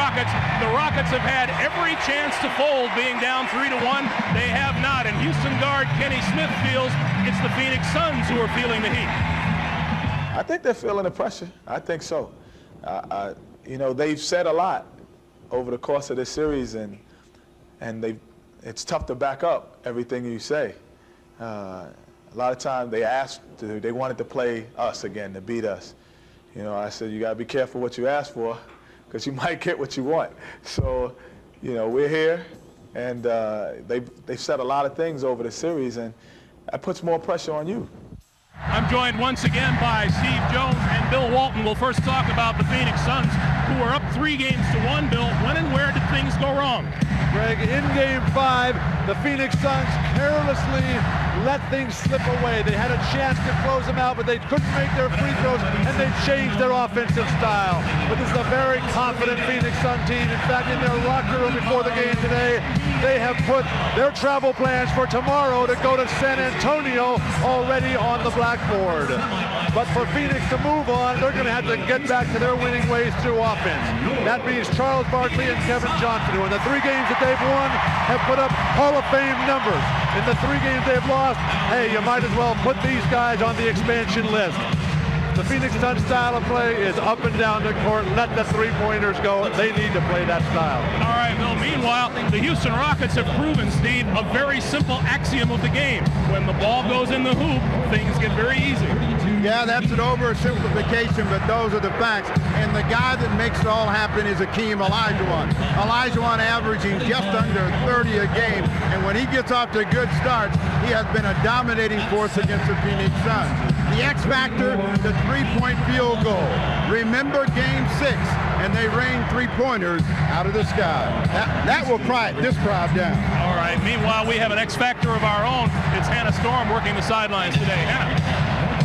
Rockets. The Rockets have had every chance to fold, being down 3-1. They have not, and Houston guard Kenny Smith feels it's the Phoenix Suns who are feeling the heat. I think they're feeling the pressure. I think so. You know, they've said a lot over the course of this series, and it's tough to back up everything you say. A lot of times they wanted to play us again, to beat us. You know, I said, you got to be careful what you ask for, because you might get what you want. So, you know, we're here, and they've said a lot of things over the series, and that puts more pressure on you. I'm joined once again by Steve Jones and Bill Walton. We'll first talk about the Phoenix Suns, who are up 3-1. Bill, when and where did things go wrong? Greg, in Game 5, the Phoenix Suns carelessly let things slip away. They had a chance to close them out, but they couldn't make their free throws, and they changed their offensive style. But this is a very confident Phoenix Sun team. In fact, in their locker room before the game today, they have put their travel plans for tomorrow to go to San Antonio already on the blackboard. But for Phoenix to move on, they're going to have to get back to their winning ways through offense. That means Charles Barkley and Kevin Johnson, who in the 3 games that they've won have put up Hall of Fame numbers. In the 3 games they've lost, hey, you might as well put these guys on the expansion list. The Phoenix Suns style of play is up and down the court. Let the three-pointers go. They need to play that style. All right, Bill. Meanwhile, the Houston Rockets have proven, Steve, a very simple axiom of the game. When the ball goes in the hoop, things get very easy. Yeah, that's an oversimplification, but those are the facts. And the guy that makes it all happen is Akeem Olajuwon. Olajuwon averaging just under 30 a game. And when he gets off to good starts, he has been a dominating force against the Phoenix Suns. The X factor, the three-point field goal. Remember Game 6, and they rained three-pointers out of the sky. That will quiet this crowd down. All right. Meanwhile, we have an X factor of our own. It's Hannah Storm working the sidelines today. Hannah.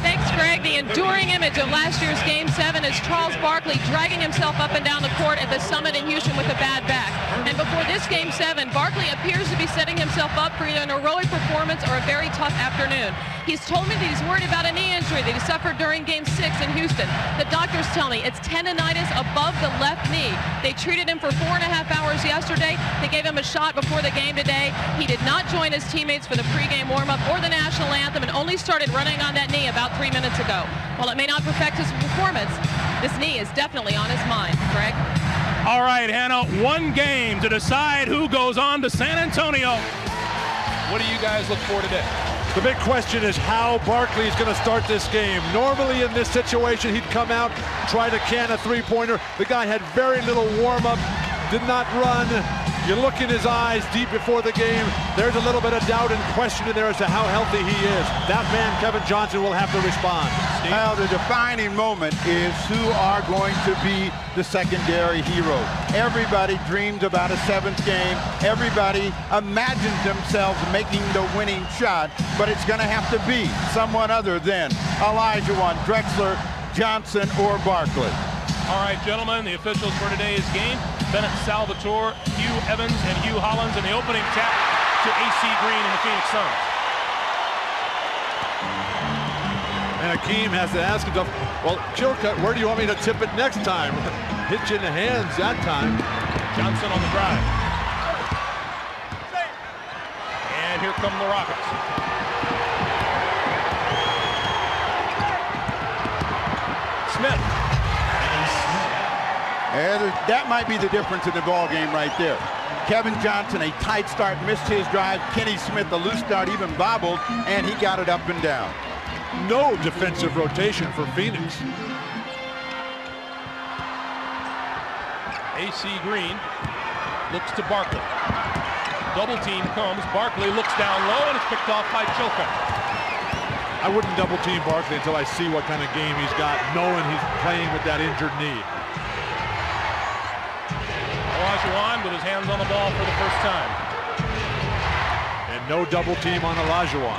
Thanks, Greg. The enduring image of last year's Game 7 is Charles Barkley dragging himself up and down the court at the Summit in Houston with a bad back. And before this Game 7, Barkley appears to be setting himself up for either an heroic performance or a very tough afternoon. He's told me that he's worried about a knee injury that he suffered during Game 6 in Houston. The doctors tell me it's tendonitis above the left knee. They treated him for 4.5 hours yesterday. They gave him a shot before the game today. He did not join his teammates for the pregame warm-up or the national anthem and only started running on that knee about 3 minutes ago. While it may not perfect his performance, this knee is definitely on his mind. Greg? All right, Hannah, 1 game to decide who goes on to San Antonio. What do you guys look for today? The big question is how Barkley is going to start this game. Normally in this situation, he'd come out, try to can a three-pointer. The guy had very little warm-up, did not run. You look in his eyes deep before the game, there's a little bit of doubt and question in there as to how healthy he is. That man, Kevin Johnson, will have to respond. Well, the defining moment is who are going to be the secondary heroes. Everybody dreams about a 7th game. Everybody imagines themselves making the winning shot, but it's going to have to be someone other than Olajuwon, Drexler, Johnson, or Barkley. All right, gentlemen, the officials for today's game, Bennett Salvatore, Hugh Evans, and Hugh Hollins, in the opening tap to AC Green and the Phoenix Suns. And Akeem has to ask himself, well, Chilcutt, where do you want me to tip it next time? Hit you in the hands that time. Johnson on the drive. And here come the Rockets. Smith. And that might be the difference in the ball game right there. Kevin Johnson, a tight start, missed his drive. Kenny Smith, a loose start, even bobbled, and he got it up and down. No defensive rotation for Phoenix. AC Green looks to Barkley. Double team comes. Barkley looks down low, and it's picked off by Chilcutt. I wouldn't double team Barkley until I see what kind of game he's got, knowing he's playing with that injured knee. Olajuwon with his hands on the ball for the first time. And no double team on Olajuwon.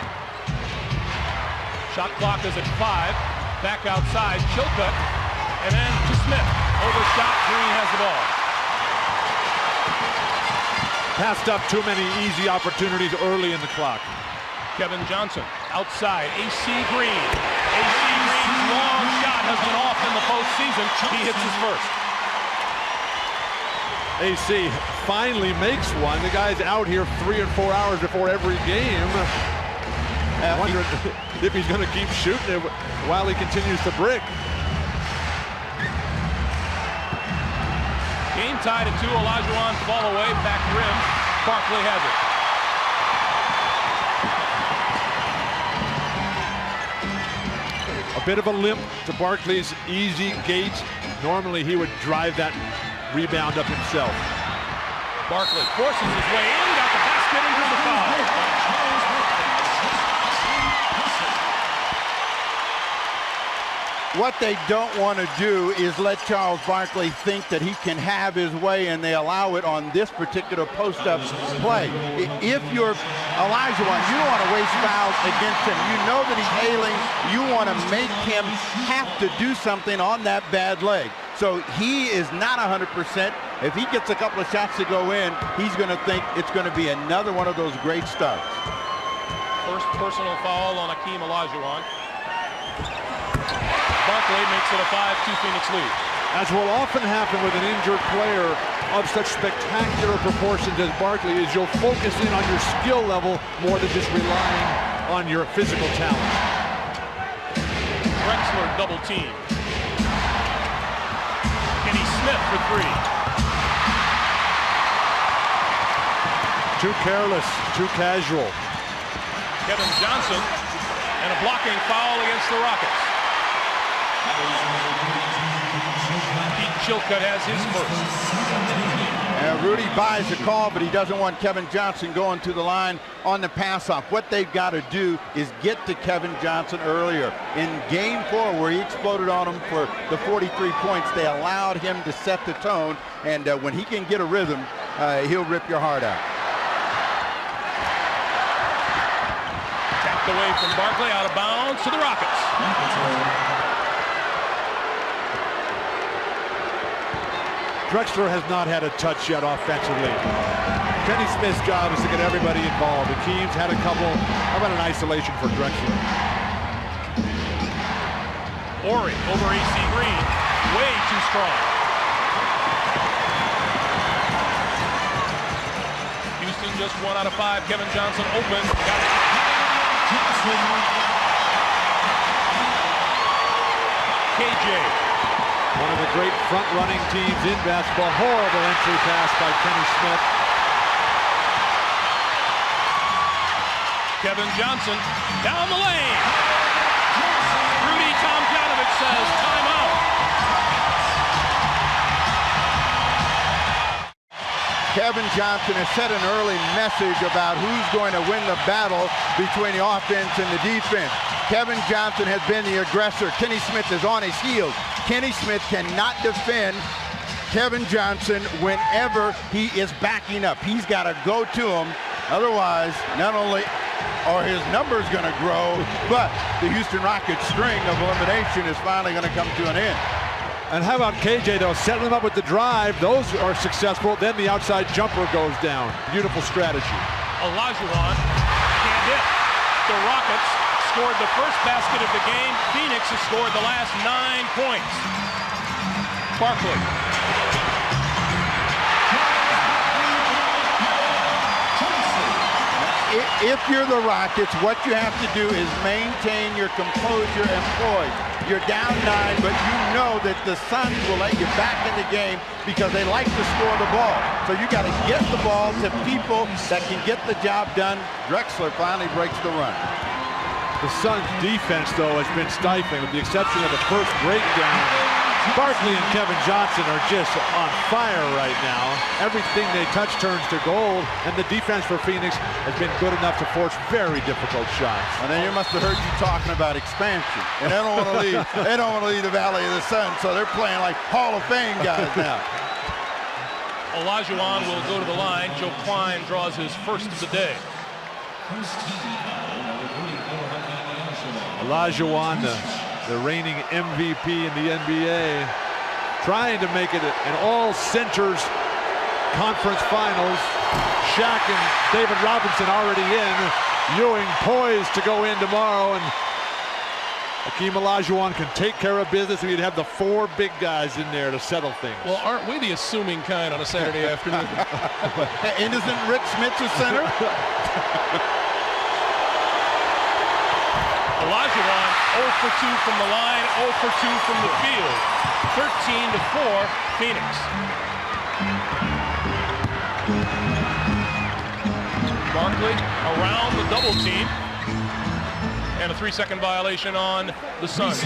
Shot clock is at 5. Back outside, Chilcutt, and then to Smith. Overshot, Green has the ball. Passed up too many easy opportunities early in the clock. Kevin Johnson outside, AC Green. AC Green's long shot has been off in the postseason. He hits his first. AC finally makes one. The guy's out here 3 or 4 hours before every game. I wonder if he's going to keep shooting it while he continues to brick. Game tied at 2. Olajuwon fall away, back rim. Barkley has it. A bit of a limp to Barkley's easy gait. Normally he would drive that rebound up himself. Barkley forces his way in, got the basket into the foul. What they don't want to do is let Charles Barkley think that he can have his way, and they allow it on this particular post-up play. If you're Olajuwon, you don't want to waste fouls against him. You know that he's ailing. You want to make him have to do something on that bad leg. So he is not 100%. If he gets a couple of shots to go in, he's going to think it's going to be another one of those great starts. First personal foul on Hakeem Olajuwon. Barkley makes it a 5-2 Phoenix lead. As will often happen with an injured player of such spectacular proportions as Barkley, is you'll focus in on your skill level more than just relying on your physical talent. Drexler double team. Kenny Smith for 3. Too careless, too casual. Kevin Johnson and a blocking foul against the Rockets. Pete Chilcutt has his first. Rudy buys the call, but he doesn't want Kevin Johnson going to the line on the pass-off. What they've got to do is get to Kevin Johnson earlier. In Game 4, where he exploded on him for the 43 points, they allowed him to set the tone, and when he can get a rhythm, he'll rip your heart out. Tapped away from Barkley, out of bounds to the Rockets. Drexler has not had a touch yet offensively. Kenny Smith's job is to get everybody involved. Hakeem's had a couple. How about an isolation for Drexler? Ori over AC Green. Way too strong. Houston just 1 out of 5. Kevin Johnson open. Got it. KJ. One of the great front-running teams in basketball. Horrible entry pass by Kenny Smith. Kevin Johnson down the lane. Rudy Tomjanovich says timeout. Kevin Johnson has set an early message about who's going to win the battle between the offense and the defense. Kevin Johnson has been the aggressor. Kenny Smith is on his heels. Kenny Smith cannot defend Kevin Johnson whenever he is backing up. He's got to go to him. Otherwise, not only are his numbers going to grow, but the Houston Rockets string of elimination is finally going to come to an end. And how about KJ, though, setting him up with the drive? Those are successful. Then the outside jumper goes down. Beautiful strategy. Olajuwon can't hit. The Rockets scored the first basket of the game. Phoenix has scored the last 9 points. Barkley. If you're the Rockets, what you have to do is maintain your composure and poise. You're down 9, but you know that the Suns will let you back in the game because they like to score the ball. So you got to get the ball to people that can get the job done. Drexler finally breaks the run. The Suns' defense, though, has been stifling, with the exception of the first breakdown. Barkley and Kevin Johnson are just on fire right now. Everything they touch turns to gold, and the defense for Phoenix has been good enough to force very difficult shots. And then you must have heard you talking about expansion. And they don't want to leave. They don't want to leave the Valley of the Sun, so they're playing like Hall of Fame guys now. Olajuwon will go to the line. Joe Klein draws his first of the day. Olajuwon, the reigning MVP in the NBA, trying to make it an all-centers conference finals. Shaq and David Robinson already in. Ewing poised to go in tomorrow, and Hakeem Olajuwon can take care of business, and you'd have the 4 big guys in there to settle things. Well, aren't we the assuming kind on a Saturday afternoon? And isn't Rick Smith the center? Olajuwon 0 for 2 from the line, 0 for 2 from the field. 13-4 Phoenix. Barkley around the double team. And a 3-second violation on the Suns.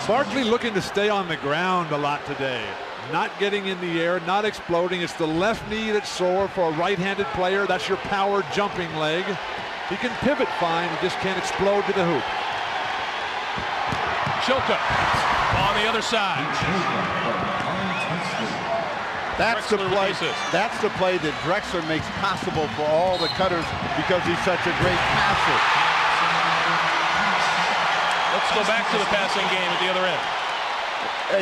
Barkley looking to stay on the ground a lot today. Not getting in the air, not exploding. It's the left knee that's sore for a right-handed player. That's your power jumping leg. He can pivot fine, he just can't explode to the hoop. Chilka on the other side. That's the play. That's the play that Drexler makes possible for all the cutters because he's such a great passer. Let's go back to the passing game at the other end.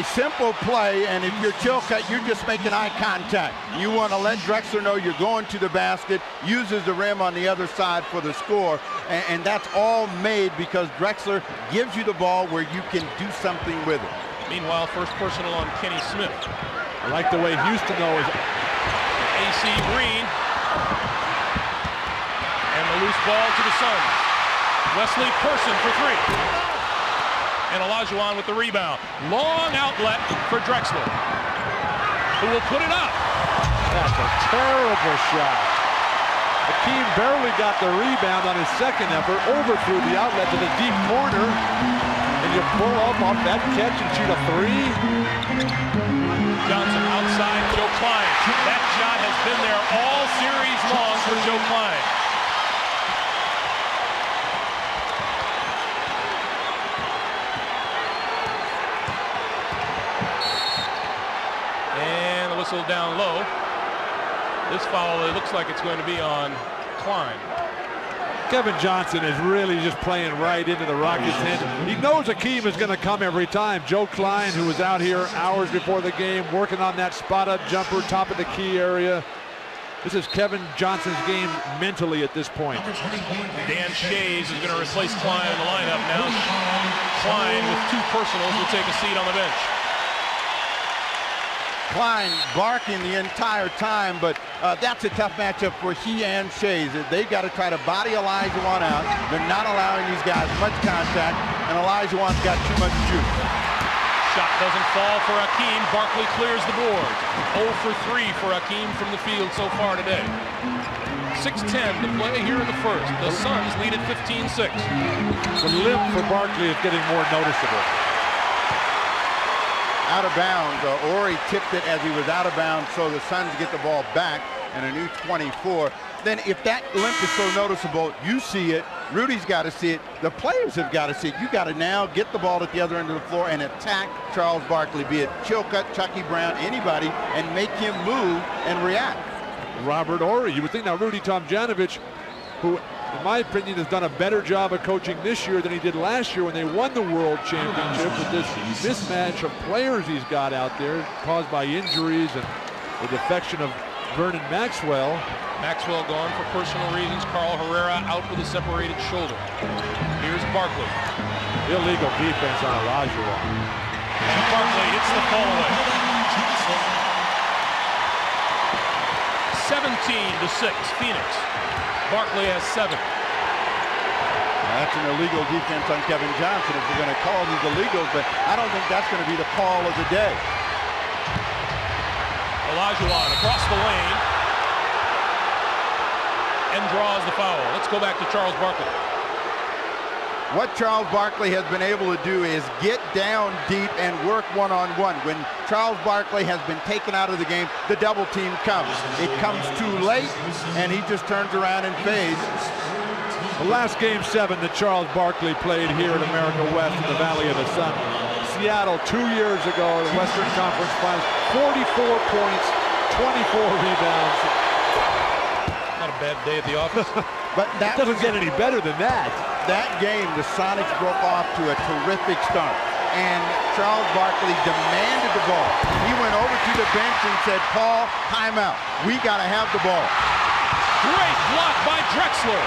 A simple play, and if you're Chilcutt, you're just making eye contact. You want to let Drexler know you're going to the basket, uses the rim on the other side for the score, and that's all made because Drexler gives you the ball where you can do something with it. Meanwhile, first personal on Kenny Smith. I like the way Houston, though, is AC Green. And the loose ball to the Suns. Wesley Person for 3. And Olajuwon with the rebound. Long outlet for Drexler, who will put it up. That's a terrible shot. Hakeem barely got the rebound on his second effort, overthrew the outlet to the deep corner, and you pull up off that catch and shoot a 3. Johnson outside Joe Klein. That shot has been there all series long for Joe Klein. And the whistle down low. This foul, it looks like it's going to be on Klein. Kevin Johnson is really just playing right into the Rockets' hand. He knows Hakeem is going to come every time. Joe Klein, who was out here hours before the game, working on that spot-up jumper, top of the key area. This is Kevin Johnson's game mentally at this point. Dan Shays is going to replace Klein in the lineup now. Klein with 2 personals will take a seat on the bench. Klein barking the entire time, but that's a tough matchup for he and Shays. They've got to try to body Olajuwon out. They're not allowing these guys much contact, and Olajuwon's got too much juice. Shot doesn't fall for Hakeem. Barkley clears the board. 0 for 3 for Hakeem from the field so far today. 6:10 to play here in the first. The Suns lead at 15-6. The limp for Barkley is getting more noticeable. Out of bounds. Ori tipped it as he was out of bounds, so the Suns get the ball back and a new 24. Then if that limp is so noticeable, you see it, Rudy's got to see it, the players have got to see it. You got to now get the ball at the other end of the floor and attack Charles Barkley, be it Chilcutt, Chucky Brown, anybody, and make him move and react. Robert Horry, you would think now Rudy Tomjanovich, who in my opinion has done a better job of coaching this year than he did last year when they won the World Championship, with this mismatch of players he's got out there caused by injuries and the defection of Vernon Maxwell. Maxwell gone for personal reasons. Carl Herrera out with a separated shoulder. Here's Barkley. Illegal defense on Olajuwon. And Barkley hits the fall away. 17-6, Phoenix. Barkley has 7. That's an illegal defense on Kevin Johnson if we're going to call these illegals, but I don't think that's going to be the call of the day. Olajuwon across the lane and draws the foul. Let's go back to Charles Barkley. What Charles Barkley has been able to do is get down deep and work one-on-one. When Charles Barkley has been taken out of the game, the double team comes. It comes too late, and he just turns around and fades. The last game 7 that Charles Barkley played here at America West in the Valley of the Sun. Seattle 2 years ago, the Western Conference Finals, 44 points, 24 rebounds. Not a bad day at the office. But that doesn't get any better than that. That game, the Sonics broke off to a terrific start, and Charles Barkley demanded the ball. He went over to the bench and said, Paul, timeout. We got to have the ball. Great block by Drexler.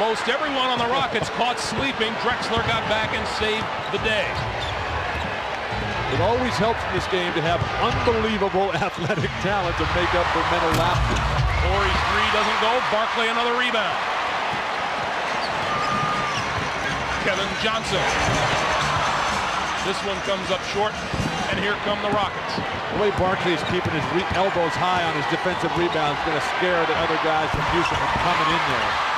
Most everyone on the Rockets caught sleeping. Drexler got back and saved the day. It always helps in this game to have unbelievable athletic talent to make up for mental lapses. Horry's three doesn't go. Barkley another rebound. Kevin Johnson. This one comes up short, and here come the Rockets. The way Barkley is keeping his elbows high on his defensive rebound is going to scare the other guys from Houston from coming in there.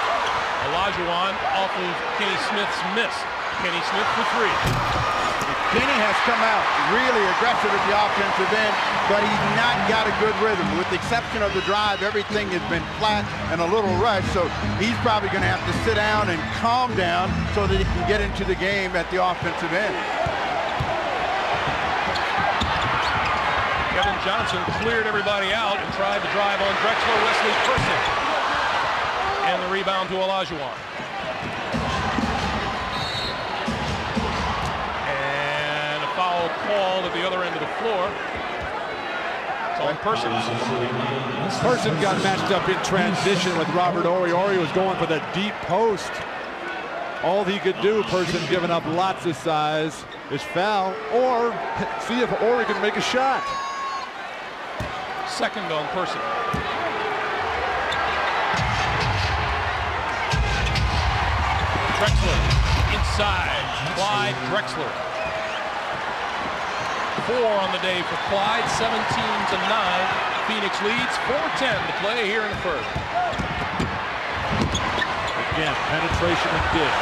Olajuwon off of Kenny Smith's miss. Kenny Smith for three. Kenny has come out really aggressive at the offensive end, but he's not got a good rhythm. With the exception of the drive, everything has been flat and a little rushed, so he's probably going to have to sit down and calm down so that he can get into the game at the offensive end. Kevin Johnson cleared everybody out and tried to drive on Drexler. Wesley Person. And the rebound to Olajuwon. And a foul called at the other end of the floor. It's on Person. Person got matched up in transition with Robert Horry. Horry was going for the deep post. All he could do, Person giving up lots of size, is foul or see if Horry can make a shot. Second on Person. Drexler inside. Clyde Drexler. 4 on the day for Clyde, 17-9. Phoenix leads, 4:10 to play here in the first. Again, penetration and dish.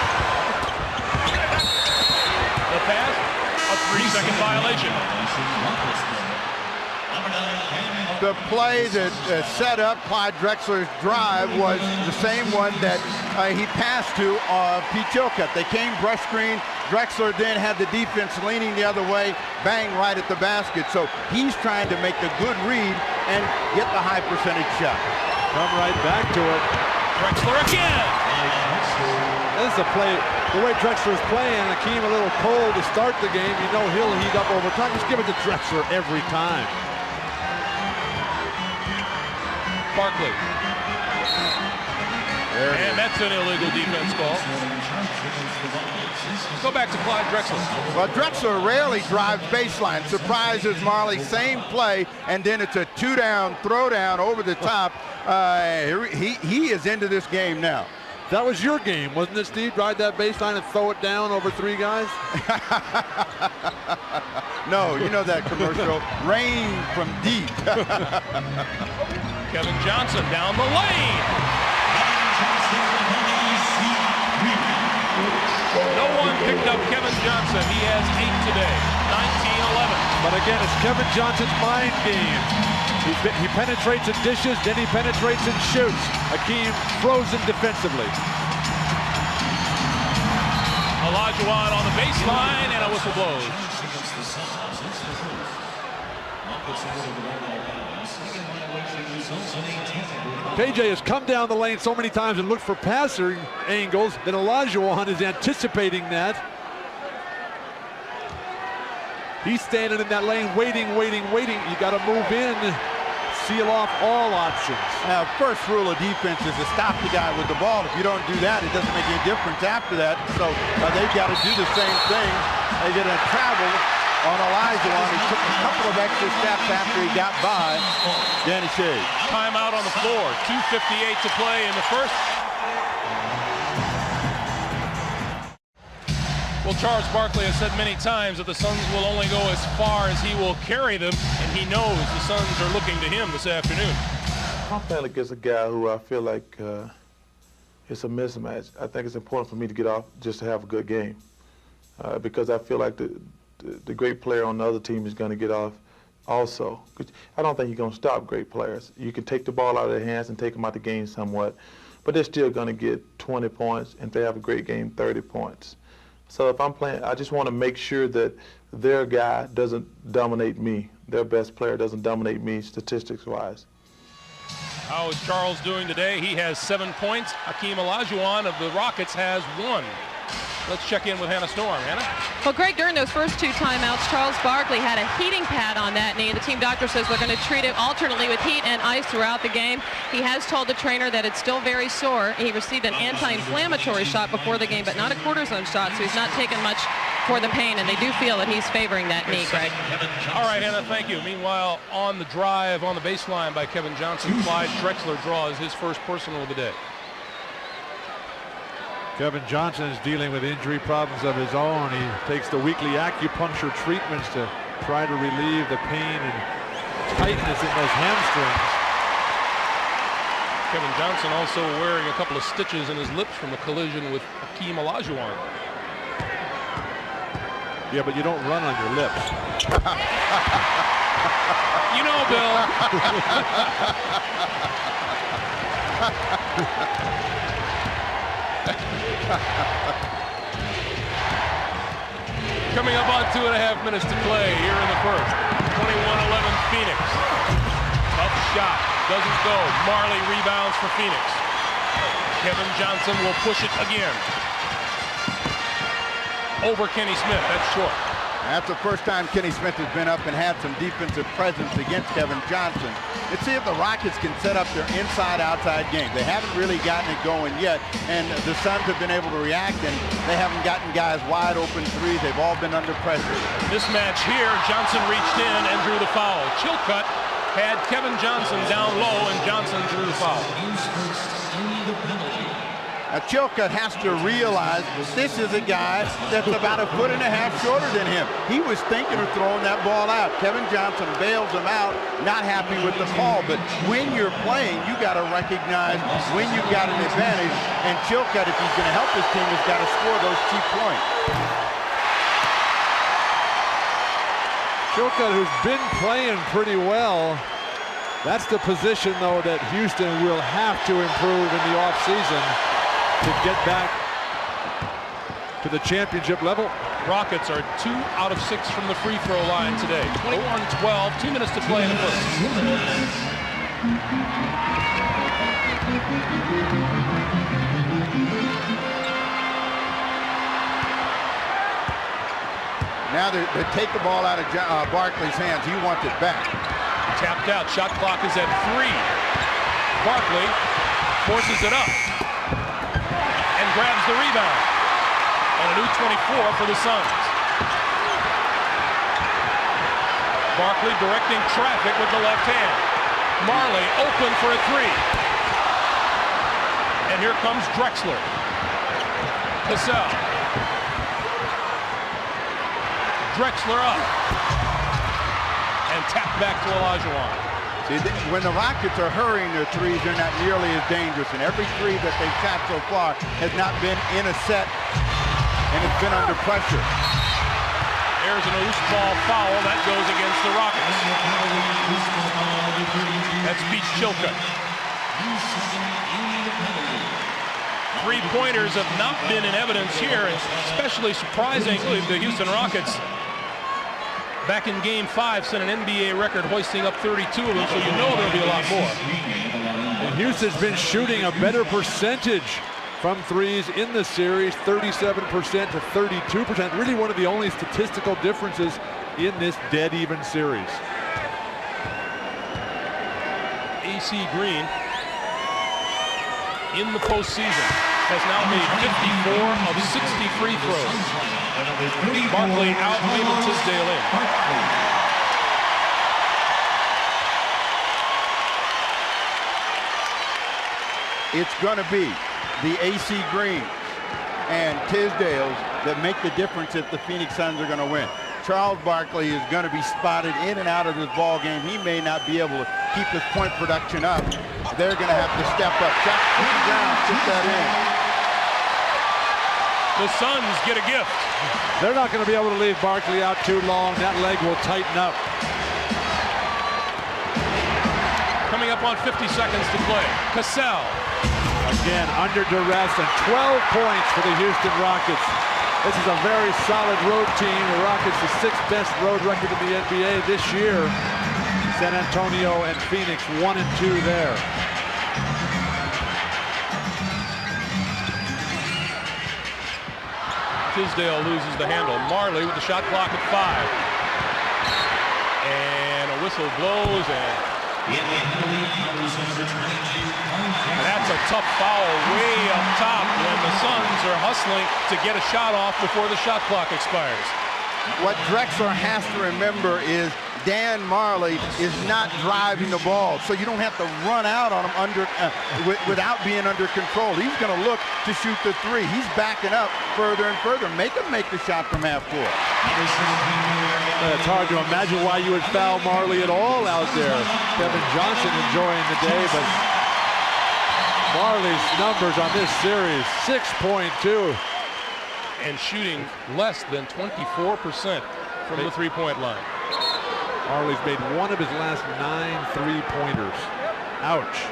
The pass, a 3-second violation. The play that set up Clyde Drexler's drive was the same one that he passed to Pete Chilcutt. They came brush screen. Drexler then had the defense leaning the other way, bang right at the basket. So he's trying to make a good read and get the high percentage shot. Come right back to it. Drexler again. This is a play. The way Drexler's playing, Akeem a little cold to start the game. You know he'll heat up over time. Just give it to Drexler every time. Barkley. And that's an illegal defense call. Go back to Clyde Drexler. Well, Drexler rarely drives baseline. Surprises Marley, same play, and then it's a 2-down, throw down over the top. He is into this game now. That was your game, wasn't it, Steve? Ride that baseline and throw it down over 3 guys? No, you know that commercial, rain from deep. Kevin Johnson down the lane. No one picked up Kevin Johnson. He has 8 today, 19-11. But again, it's Kevin Johnson's mind game. He penetrates and dishes, then he penetrates and shoots. Akeem frozen defensively. Olajuwon on the baseline, and a whistle blows. KJ has come down the lane so many times and looked for passer angles that Olajuwon is anticipating that. He's standing in that lane waiting. You got to move in, seal off all options. Now, first rule of defense is to stop the guy with the ball. If you don't do that, it doesn't make any difference after that. So they've got to do the same thing. They get a travel on Olajuwon. He took a couple of extra steps after he got by Danny Shea. Timeout on the floor. 2:58 to play in the first. Well, Charles Barkley has said many times that the Suns will only go as far as he will carry them, and he knows the Suns are looking to him this afternoon. I'm playing against a guy who I feel like it's a mismatch. I think it's important for me to get off just to have a good game because I feel like the great player on the other team is going to get off also. I don't think you're going to stop great players. You can take the ball out of their hands and take them out the game somewhat, but they're still going to get 20 points, and if they have a great game, 30 points. So if I'm playing, I just want to make sure that their guy doesn't dominate me. Their best player doesn't dominate me statistics-wise. How is Charles doing today? He has 7 points. Hakeem Olajuwon of the Rockets has 1. Let's check in with Hannah Storm. Hannah? Well, Greg, during those first 2 timeouts, Charles Barkley had a heating pad on that knee. The team doctor says they're going to treat it alternately with heat and ice throughout the game. He has told the trainer that it's still very sore. He received an anti-inflammatory shot before the game, but not a cortisone shot, so he's not taking much for the pain, and they do feel that he's favoring that knee, Greg. All right, Hannah, thank you. Meanwhile, on the drive on the baseline by Kevin Johnson, Clyde Drexler draws his first personal of the day. Kevin Johnson is dealing with injury problems of his own. He takes the weekly acupuncture treatments to try to relieve the pain and tightness in those hamstrings. Kevin Johnson also wearing a couple of stitches in his lips from a collision with Hakeem Olajuwon. Yeah, but you don't run on your lips. You know, Bill. Coming up on 2.5 minutes to play here in the first. 21-11 Phoenix. Tough shot. Doesn't go. Marley rebounds for Phoenix. Kevin Johnson will push it again. Over Kenny Smith. That's short. That's the first time Kenny Smith has been up and had some defensive presence against Kevin Johnson. Let's see if the Rockets can set up their inside-outside game. They haven't really gotten it going yet, and the Suns have been able to react, and they haven't gotten guys wide open threes. They've all been under pressure. Mismatch here. Johnson reached in and drew the foul. Chilcutt had Kevin Johnson down low, and Johnson drew the foul. Now, Chilcutt has to realize this is a guy that's about 1.5 foot shorter than him. He was thinking of throwing that ball out. Kevin Johnson bails him out, not happy with the call. But when you're playing, you got to recognize when you've got an advantage. And Chilcutt, if he's going to help his team, has got to score those cheap points. Chilcutt, who's been playing pretty well. That's the position, though, that Houston will have to improve in the offseason to get back to the championship level. Rockets are 2 out of 6 from the free throw line today. 21-12, 2 minutes to play in the first. Now they take the ball out of Barkley's hands. He wants it back. Tapped out. Shot clock is at 3. Barkley forces it up and grabs the rebound. And a new 24 for the Suns. Barkley directing traffic with the left hand. Marley open for a 3. And here comes Drexler. Cassell. Drexler up. And tapped back to Olajuwon. See, when the Rockets are hurrying their threes, they're not nearly as dangerous. And every three that they've shot so far has not been in a set, and it's been under pressure. There's an loose ball foul. That goes against the Rockets. That's Pete Chilcutt. 3-pointers have not been in evidence here, and especially surprisingly, the Houston Rockets back in Game 5 set an NBA record, hoisting up 32 of them, so you know there'll be a lot more. And Houston's been shooting a better percentage from threes in the series, 37% to 32%. Really one of the only statistical differences in this dead even series. AC Green in the postseason has now made 54 of 60 free throws. Barkley out, Wayman Tisdale in. It's going to be the AC Greens and Tisdales that make the difference if the Phoenix Suns are going to win. Charles Barkley is going to be spotted in and out of this ball game. He may not be able to keep his point production up. They're going to have to step up. Shot down, put that in. The Suns get a gift. They're not going to be able to leave Barkley out too long. That leg will tighten up. Coming up on 50 seconds to play. Cassell. Again, under duress, and 12 points for the Houston Rockets. This is a very solid road team. The Rockets, the 6th best road record in the NBA this year. San Antonio and Phoenix 1 and 2 there. Tisdale loses the handle. Marley with the shot clock at 5. And a whistle blows, and that's a tough foul way up top when the Suns are hustling to get a shot off before the shot clock expires. What Drexler has to remember is Dan Marley is not driving the ball, so you don't have to run out on him without being under control. He's going to look to shoot the three. He's backing up further and further. Make him make the shot from half court. It's hard to imagine why you would foul Marley at all out there. Kevin Johnson enjoying the day, but Marley's numbers on this series, 6.2. And shooting less than 24% from the three-point line. Marley's made one of his last 9 three-pointers. Ouch.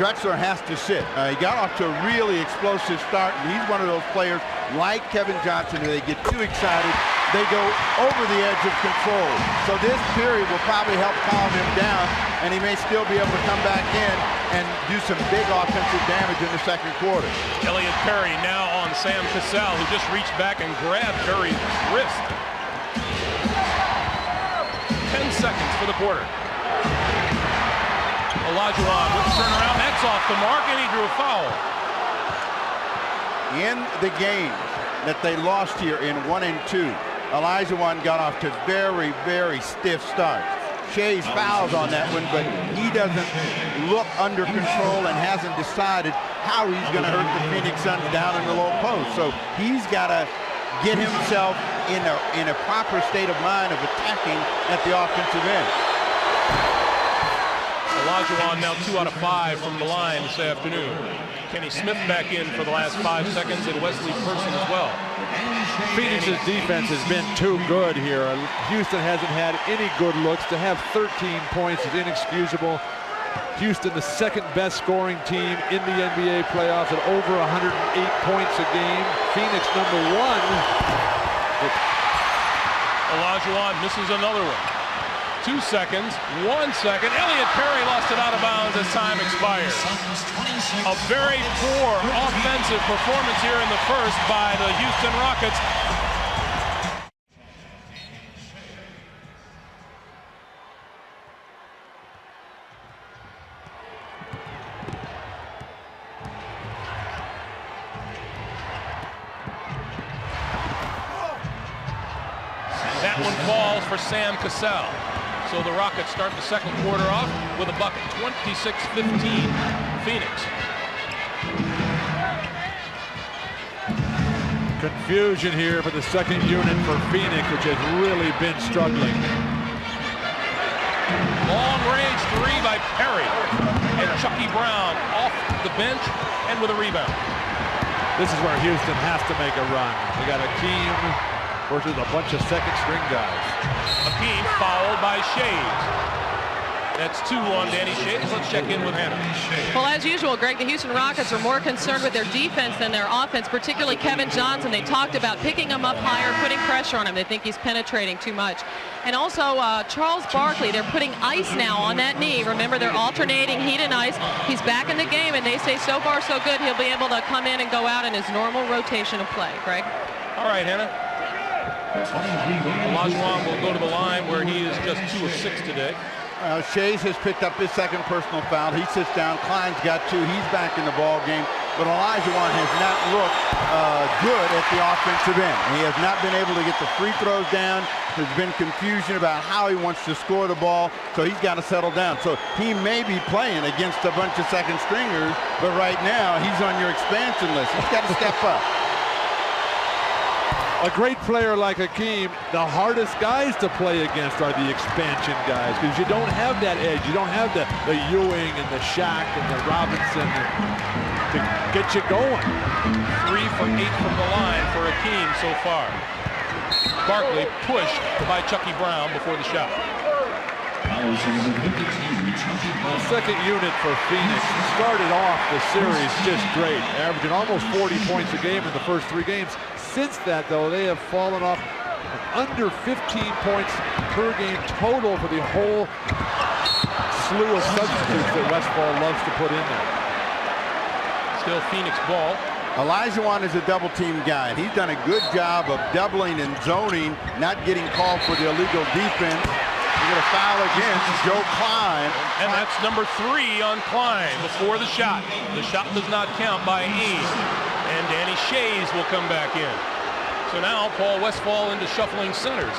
Drexler has to sit. He got off to a really explosive start, and he's one of those players like Kevin Johnson, they get too excited, they go over the edge of control. So this period will probably help calm him down, and he may still be able to come back in and do some big offensive damage in the second quarter. Elliot Perry now on Sam Cassell, who just reached back and grabbed Perry's wrist. 10 seconds for the quarter. Olajuwon with the turnaround, that's off the mark, and he drew a foul. In the game that they lost here in 1 and 2, Olajuwon got off to very, very stiff starts. Shea's fouls on that one, but he doesn't look under control and hasn't decided how he's going to hurt the Phoenix Suns down in the low post. So he's got to get himself in a proper state of mind of attacking at the offensive end. Olajuwon now 2 out of 5 from the line this afternoon. Kenny Smith back in for the last 5 seconds, and Wesley Person as well. Phoenix's defense has been too good here. Houston hasn't had any good looks. To have 13 points is inexcusable. Houston, the second best scoring team in the NBA playoffs at over 108 points a game. Phoenix number 1. Olajuwon misses another one. 2 seconds, 1 second. Elliot Perry lost it out of bounds as time expired. A very poor offensive performance here in the first by the Houston Rockets. That one falls for Sam Cassell. So the Rockets start the second quarter off with a bucket, 26-15 Phoenix. Confusion here for the second unit for Phoenix, which has really been struggling. Long-range 3 by Perry. And Chucky Brown off the bench and with a rebound. This is where Houston has to make a run. They got Akeem versus a bunch of second-string guys. Akeem fouled by Shays. That's 2 on Danny Shays. Let's check in with Hannah. Well, as usual, Greg, the Houston Rockets are more concerned with their defense than their offense, particularly Kevin Johnson. They talked about picking him up higher, putting pressure on him. They think he's penetrating too much. And also, Charles Barkley, they're putting ice now on that knee. Remember, they're alternating heat and ice. He's back in the game, and they say so far so good. He'll be able to come in and go out in his normal rotation of play. Greg? All right, Hannah. Olajuwon will go to the line where he is just 2 of 6 today. Shays has picked up his second personal foul. He sits down. Klein's got 2. He's back in the ball game. But Olajuwon has not looked good at the offensive end. He has not been able to get the free throws down. There's been confusion about how he wants to score the ball, so he's got to settle down. So he may be playing against a bunch of second stringers, but right now he's on your expansion list. He's got to step up. A great player like Akeem, the hardest guys to play against are the expansion guys, because you don't have that edge. You don't have the Ewing and the Shaq and the Robinson to get you going. 3 for 8 from the line for Akeem so far. Barkley pushed by Chucky Brown before the shot. The second unit for Phoenix started off the series just great, averaging almost 40 points a game in the first 3 games. Since that, though, they have fallen off under 15 points per game total for the whole slew of substitutes that Westfall loves to put in there. Still Phoenix ball. Olajuwon is a double-team guy, and he's done a good job of doubling and zoning, not getting called for the illegal defense. We get a foul against Joe Klein. And that's number 3 on Klein before the shot. The shot does not count by Ames. And Danny Shays will come back in. So now Paul Westfall into shuffling centers.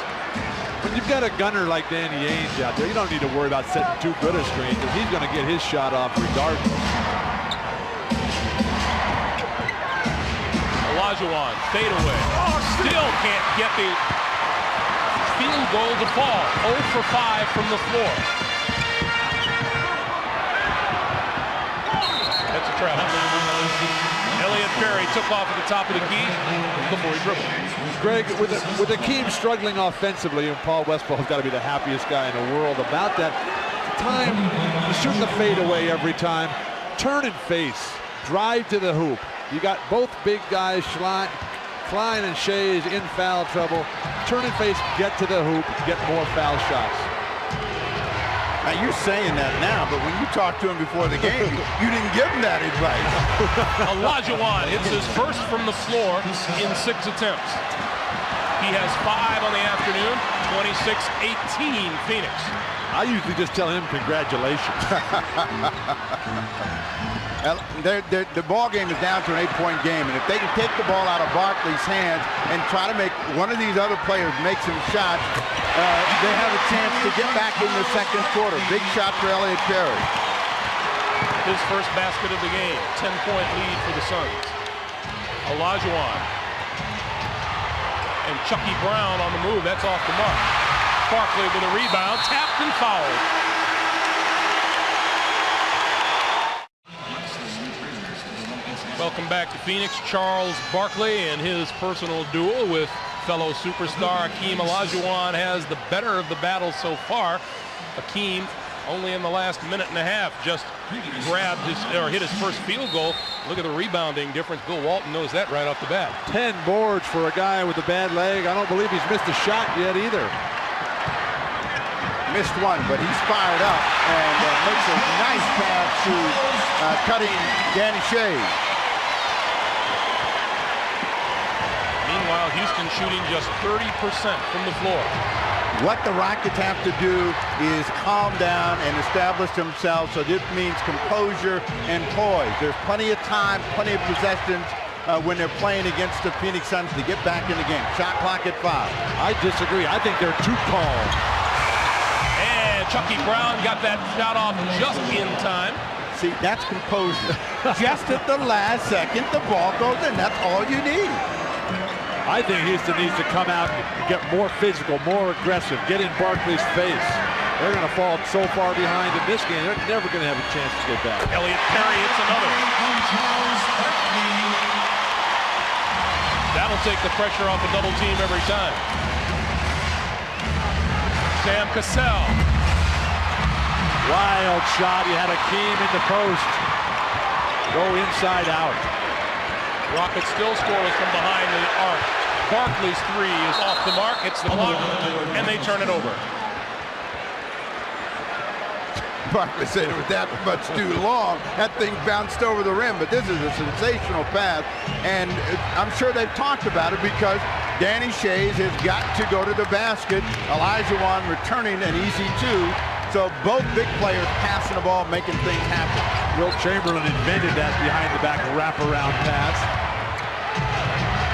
When you've got a gunner like Danny Ainge out there, you don't need to worry about setting too good a screen because he's going to get his shot off regardless. Olajuwon, fadeaway. Oh, still can't get the field goal to fall. 0 for 5 from the floor. That's a trap. Elliott Perry took off at the top of the key before he dribbled. Greg, with the team struggling offensively, and Paul Westfall's got to be the happiest guy in the world about that. Time to shoot the fadeaway every time. Turn and face. Drive to the hoop. You got both big guys, Klein and Shays, in foul trouble. Turn and face, get to the hoop, get more foul shots. Now, you're saying that now, but when you talked to him before the game, you didn't give him that advice. Olajuwon hits his first from the floor in 6 attempts. He has 5 on the afternoon, 26-18 Phoenix. I usually just tell him congratulations. The ball game is down to an 8-point game, and if they can take the ball out of Barkley's hands and try to make one of these other players make some shots, they have a chance to get back in the second quarter. Big shot for Elliott Perry. His first basket of the game, 10-point lead for the Suns. Olajuwon and Chucky Brown on the move. That's off the mark. Barkley with a rebound, tapped and fouled. Welcome back to Phoenix. Charles Barkley and his personal duel with fellow superstar Hakeem Olajuwon has the better of the battle so far. Hakeem, only in the last minute and a half, just grabbed hit his first field goal. Look at the rebounding difference. Bill Walton knows that right off the bat. 10 boards for a guy with a bad leg. I don't believe he's missed a shot yet either. Missed one, but he's fired up and makes a nice pass to cutting Danny Shays. Meanwhile, Houston shooting just 30% from the floor. What the Rockets have to do is calm down and establish themselves, so this means composure and poise. There's plenty of time, plenty of possessions when they're playing against the Phoenix Suns to get back in the game. Shot clock at 5. I disagree. I think they're too calm. And Chucky Brown got that shot off just in time. See, that's composure. Just at the last second, the ball goes in. That's all you need. I think Houston needs to come out and get more physical, more aggressive, get in Barkley's face. They're going to fall so far behind in this game, they're never going to have a chance to get back. Elliott Perry hits another. That'll take the pressure off a double team every time. Sam Cassell. Wild shot. He had Hakeem in the post. Go inside out. Rockets still scoreless from behind the arc. Barkley's 3 is off the mark. It's the block, and they turn it over. Barkley said it was that much too long. That thing bounced over the rim, but this is a sensational pass, and I'm sure they've talked about it because Danny Shays has got to go to the basket. Olajuwon returning an easy 2. So both big players passing the ball, making things happen. Wilt Chamberlain invented that behind-the-back wraparound pass.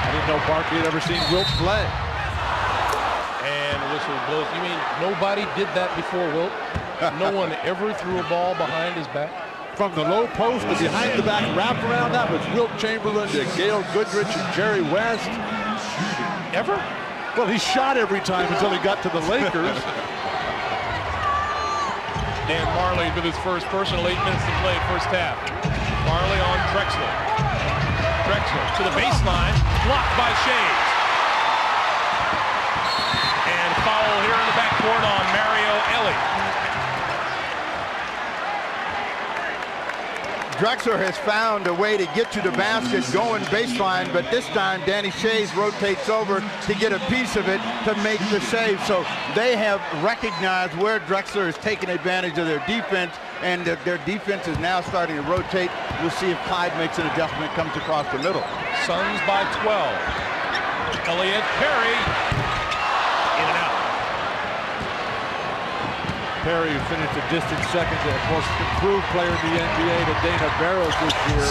I didn't know Barkley had ever seen Wilt play. And whistle blows. You mean nobody did that before Wilt? No one ever threw a ball behind his back? From the low post to behind-the-back wraparound, that was Wilt Chamberlain to Gail Goodrich and Jerry West. Ever? Well, he shot every time until he got to the Lakers. Dan Marley with his first personal 8 minutes to play first half. Marley on Drexler. Drexler to the baseline, blocked by Shays. And foul here in the backcourt on Mario Elie. Drexler has found a way to get to the basket going baseline, but this time Danny Shays rotates over to get a piece of it to make the save. So they have recognized where Drexler is taking advantage of their defense, and their defense is now starting to rotate. We'll see if Clyde makes an adjustment, comes across the middle. Suns by 12. Elliott, Perry, in and out. Perry, who finished a distant second, of course, improved player in the NBA to Dana Barros this year.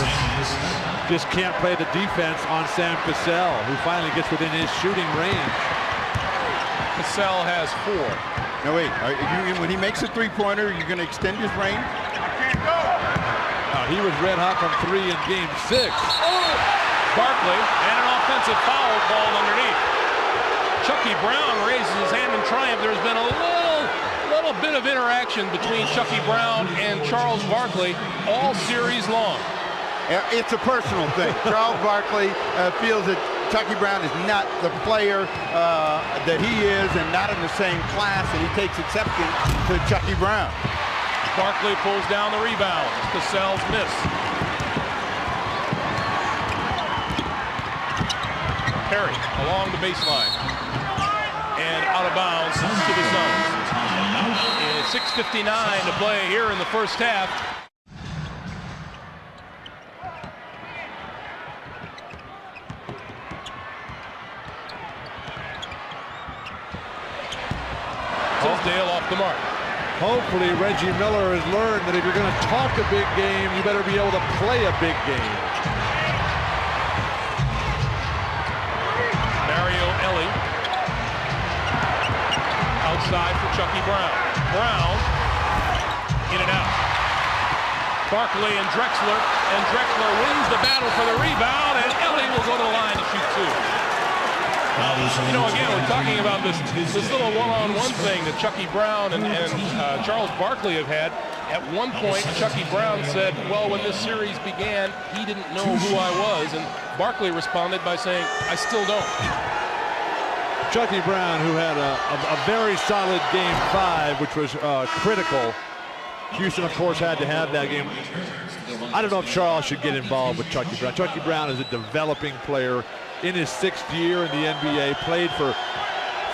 Just can't play the defense on Sam Cassell, who finally gets within his shooting range. Cassell has 4. Now wait, when he makes a three-pointer, you're going to extend his range? He was red hot from 3 in Game 6. Barkley, and an offensive foul called underneath. Chucky Brown raises his hand in triumph. There's been a little bit of interaction between Chucky Brown and Charles Barkley all series long. It's a personal thing. Charles Barkley feels that Chucky Brown is not the player that he is, and not in the same class, and he takes exception to Chucky Brown. Barkley pulls down the rebound. Cassell's miss. Perry along the baseline and out of bounds to the Suns. 6:59 to play here in the first half. Tisdale off the mark. Hopefully Reggie Miller has learned that if you're going to talk a big game, you better be able to play a big game. Elie outside for Chucky Brown. Brown in and out. Barkley and Drexler wins the battle for the rebound, and Elie will go to the line to shoot 2. You know, again, we're talking about this little one-on-one thing that Chucky Brown and Charles Barkley have had. At one point, Chucky Brown said, well, when this series began, he didn't know who I was, and Barkley responded by saying, I still don't. Chucky Brown, who had a very solid Game 5, which was critical. Houston, of course, had to have that game. I don't know if Charles should get involved with Chucky Brown. Chucky Brown is a developing player in his 6th year in the NBA, played for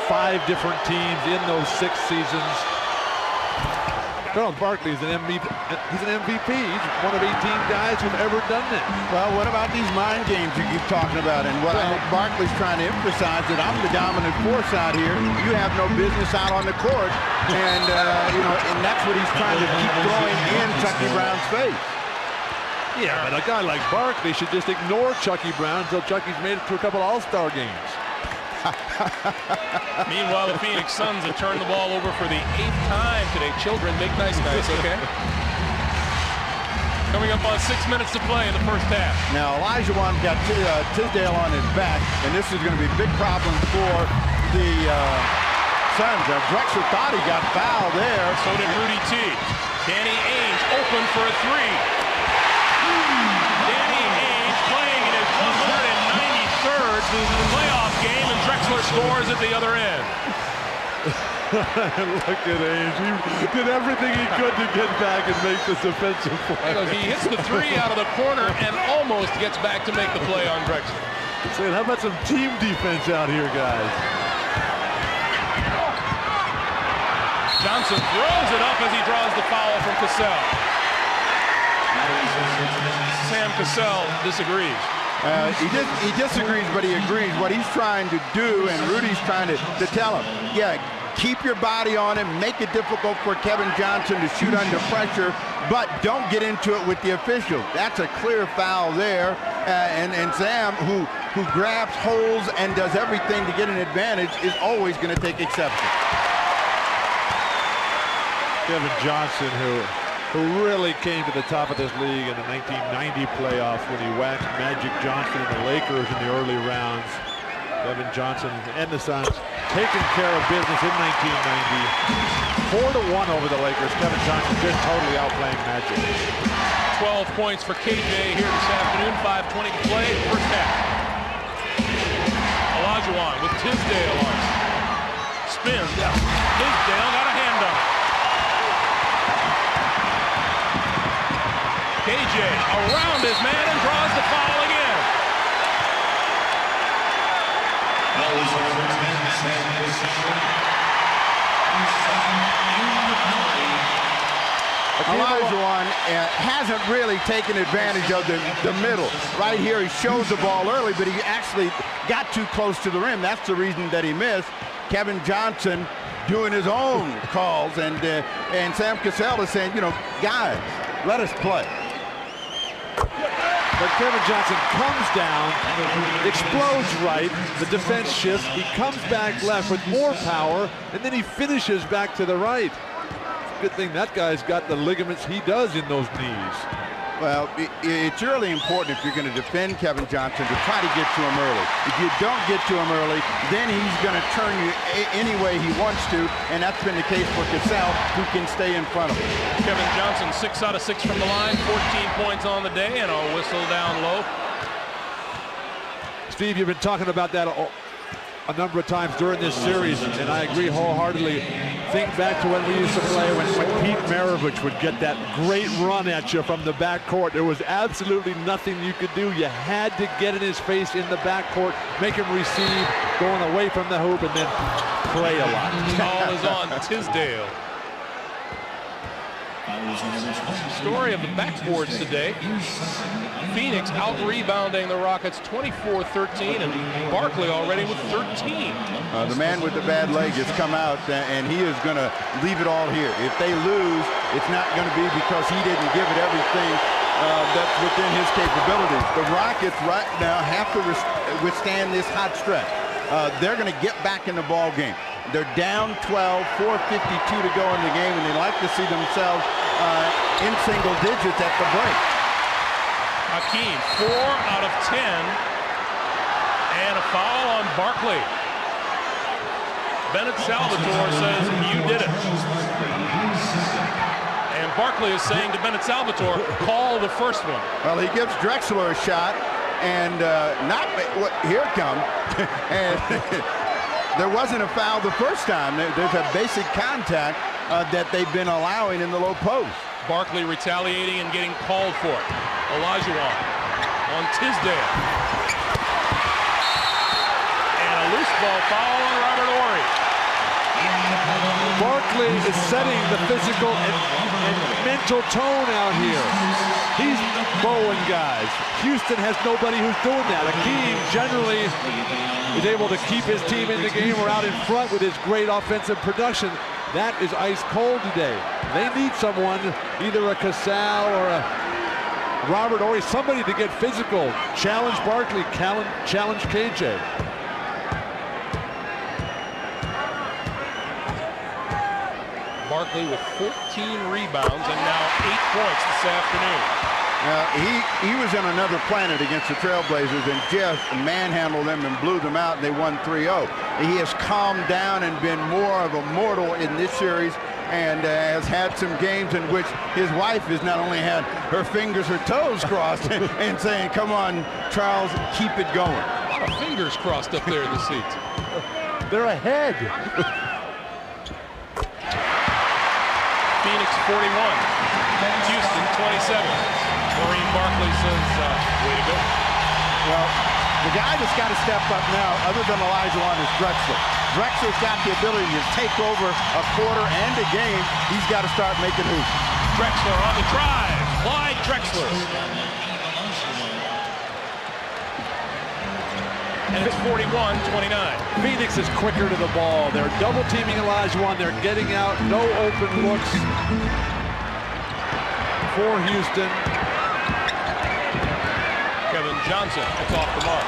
5 different teams in those 6 seasons. Charles Barkley is an MVP. He's an MVP. He's one of 18 guys who've ever done that. Well, what about these mind games you keep talking about? And what I think Barkley's trying to emphasize, that I'm the dominant force out here. You have no business out on the court, and and that's what he's trying to keep throwing in Chucky Brown's face. Yeah, but a guy like Barkley should just ignore Chucky Brown until Chucky's made it to a couple All-Star games. Meanwhile, the Phoenix Suns have turned the ball over for the 8th time today. Children, make nice, okay? Coming up on 6 minutes to play in the first half. Now, Olajuwon got Tisdale on his back, and this is going to be a big problem for the Suns. Drexler thought he got fouled there. So did Rudy T. Danny Ainge open for a 3. Danny Ainge playing in his 193rd playoff game, and Drexler scores at the other end. Look at Ainge. He did everything he could to get back and make this offensive play. He hits the 3 out of the corner and almost gets back to make the play on Drexler. Saying, how about some team defense out here, guys? Johnson throws it up as he draws the foul from Cassell. Sam Cassell disagrees. He disagrees, but he agrees. What he's trying to do, and Rudy's trying to tell him, yeah, keep your body on him, make it difficult for Kevin Johnson to shoot under pressure, but don't get into it with the official. That's a clear foul there. And Sam, who grabs holes and does everything to get an advantage, is always going to take exception. Kevin Johnson, who really came to the top of this league in the 1990 playoffs when he waxed Magic Johnson and the Lakers in the early rounds. Kevin Johnson and the Suns taking care of business in 1990. 4-1 over the Lakers. Kevin Johnson just totally outplaying Magic. 12 points for KJ here this afternoon. 5:20 to play, first half. Olajuwon with Tisdale on. Spins. Tisdale got a hand on it. KJ KJ around his man and draws the foul again. Olajuwon hasn't really taken advantage of the middle. Right here, he shows the ball early, but he actually got too close to the rim. That's the reason that he missed. Kevin Johnson doing his own calls, and Sam Cassell is saying, you know, guys, let us play. But Kevin Johnson comes down, explodes right, the defense shifts, he comes back left with more power, and then he finishes back to the right. Good thing that guy's got the ligaments he does in those knees. Well, it's really important if you're going to defend Kevin Johnson to try to get to him early. If you don't get to him early, then he's going to turn you any way he wants to, and that's been the case for Cassell, who can stay in front of him. Kevin Johnson, 6 out of 6 from the line, 14 points on the day, and a whistle down low. Steve, you've been talking about that a number of times during this series, and I agree wholeheartedly. Think back to when we used to play when Pete Maravich would get that great run at you from the backcourt. There was absolutely nothing you could do. You had to get in his face in the backcourt, make him receive, going away from the hoop, and then pray a lot. Foul is on Tisdale. Story of the backboards today. Phoenix out-rebounding the Rockets 24-13, and Barkley already with 13. The man with the bad leg has come out, and he is going to leave it all here. If they lose, it's not going to be because he didn't give it everything that's within his capabilities. The Rockets right now have to withstand this hot stretch. They're going to get back in the ball game. They're down 12, 4:52 to go in the game, and they like to see themselves in single digits at the break. Hakeem, 4 out of 10, and a foul on Barkley. Bennett Salvatore says, you did it. And Barkley is saying to Bennett Salvatore, call the first one. Well, he gives Drexler a shot, and here it comes. And there wasn't a foul the first time. There's a basic contact that they've been allowing in the low post. Barkley retaliating and getting called for it. Olajuwon on Tisdale. And a loose ball foul on Robert Horry. Barkley is setting the physical and mental tone out here. He's bowling guys. Houston has nobody who's doing that. Hakeem generally is able to keep his team in the game or out in front with his great offensive production. That is ice cold today. They need someone, either a Cassell or a Robert Horry, somebody to get physical. Challenge Barkley, challenge KJ. Barkley with 14 rebounds and now 8 points this afternoon. He was in another planet against the Trailblazers and just manhandled them and blew them out, and they won 3-0. He has calmed down and been more of a mortal in this series, and has had some games in which his wife has not only had her fingers, her toes crossed and saying, come on, Charles, keep it going. A lot of fingers crossed up there in the seats. They're ahead. Phoenix 41, Houston 27. Maureen Barkley says, way to go. Well, the guy that's got to step up now, other than Olajuwon, is Drexler. Drexler's got the ability to take over a quarter and a game. He's got to start making hoops. Drexler on the drive. Clyde Drexler. And it's 41-29. Phoenix is quicker to the ball. They're double teaming Olajuwon. They're getting out. No open looks for Houston. Kevin Johnson, it's off the mark.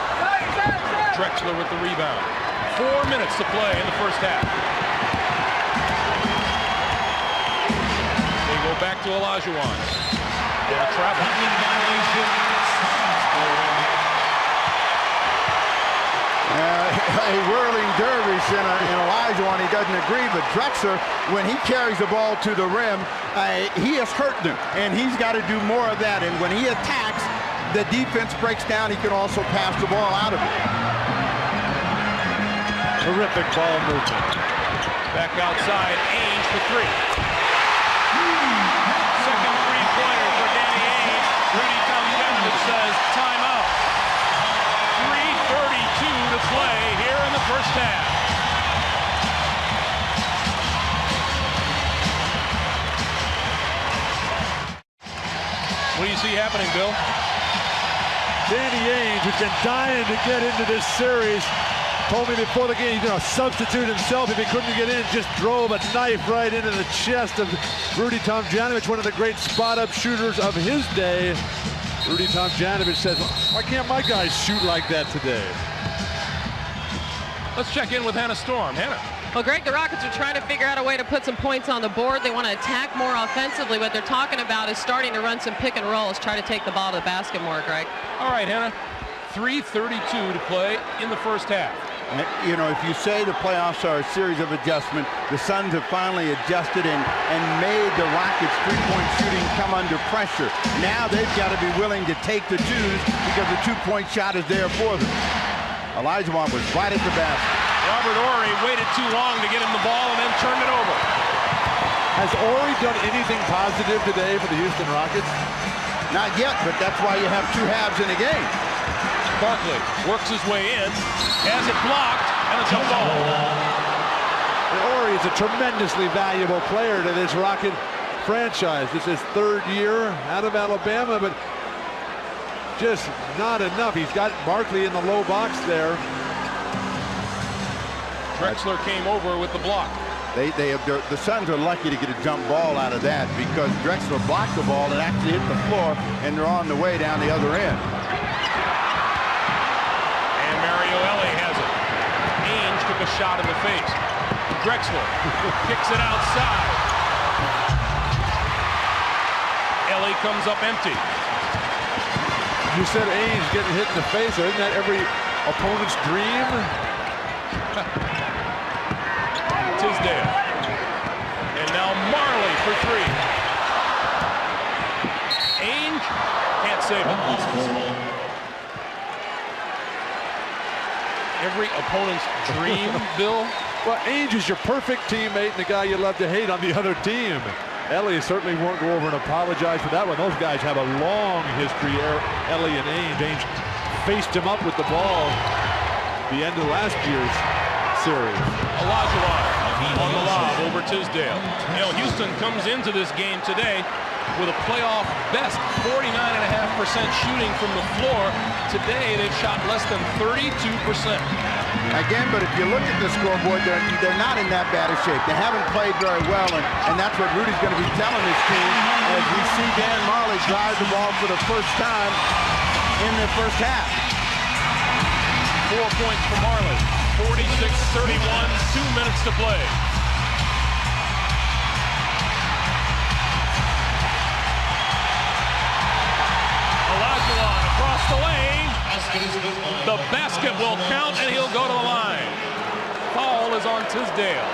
Drexler with the rebound. 4 minutes to play in the first half. They go back to Olajuwon. They're traveling. A whirling dervish in Olajuwon, he doesn't agree, but Drexler, when he carries the ball to the rim, he has hurt them, and he's got to do more of that. And when he attacks, the defense breaks down. He can also pass the ball out of it. Terrific ball movement. Back outside, Ainge for three. Second three-pointer for Danny Ainge. says timeout. 3:32 to play here in the first half. What do you see happening, Bill? Danny Ainge, who's been dying to get into this series, told me before the game he's going to substitute himself if he couldn't get in. Just drove a knife right into the chest of Rudy Tomjanovich, one of the great spot-up shooters of his day. Rudy Tomjanovich says, why can't my guys shoot like that today? Let's check in with Hannah Storm. Hannah. Well, Greg, the Rockets are trying to figure out a way to put some points on the board. They want to attack more offensively. What they're talking about is starting to run some pick and rolls, try to take the ball to the basket more, Greg. All right, Hannah. 3:32 to play in the first half. You know, if you say the playoffs are a series of adjustment, the Suns have finally adjusted and made the Rockets' three-point shooting come under pressure. Now they've got to be willing to take the twos because the two-point shot is there for them. Olajuwon was right at the basket. Robert Horry waited too long to get him the ball and then turned it over. Has Horry done anything positive today for the Houston Rockets? Not yet, but that's why you have two halves in a game. Barkley works his way in, has it blocked, and a jump ball. Horry is a tremendously valuable player to this Rocket franchise. This is his third year out of Alabama, but just not enough. He's got Barkley in the low box there. Drexler came over with the block. The Suns are lucky to get a jump ball out of that because Drexler blocked the ball and actually hit the floor, and they're on the way down the other end. And Elie has it. Ainge took a shot in the face. Drexler kicks it outside. Elie comes up empty. You said Ainge getting hit in the face. Isn't that every opponent's dream? Tisdale. And now Marley for three. Ainge can't save it. Every opponent's dream, Bill. Well, Ainge is your perfect teammate and the guy you love to hate on the other team. Elie certainly won't go over and apologize for that one. Those guys have a long history, Elie and Ainge. Ainge faced him up with the ball at the end of last year's series. Olajuwon on the lob over Tisdale. You know, Houston comes into this game today with a playoff best 49.5% shooting from the floor. Today they've shot less than 32%. Again, but if you look at the scoreboard, they're not in that bad a shape. They haven't played very well, and that's what Rudy's going to be telling his team as we see Dan Marley drive the ball for the first time in the first half. 4 points for Marley. 46-31, 2 minutes to play. Olajuwon across the lane. The basket will count, and he'll go to the line. Foul is on Tisdale.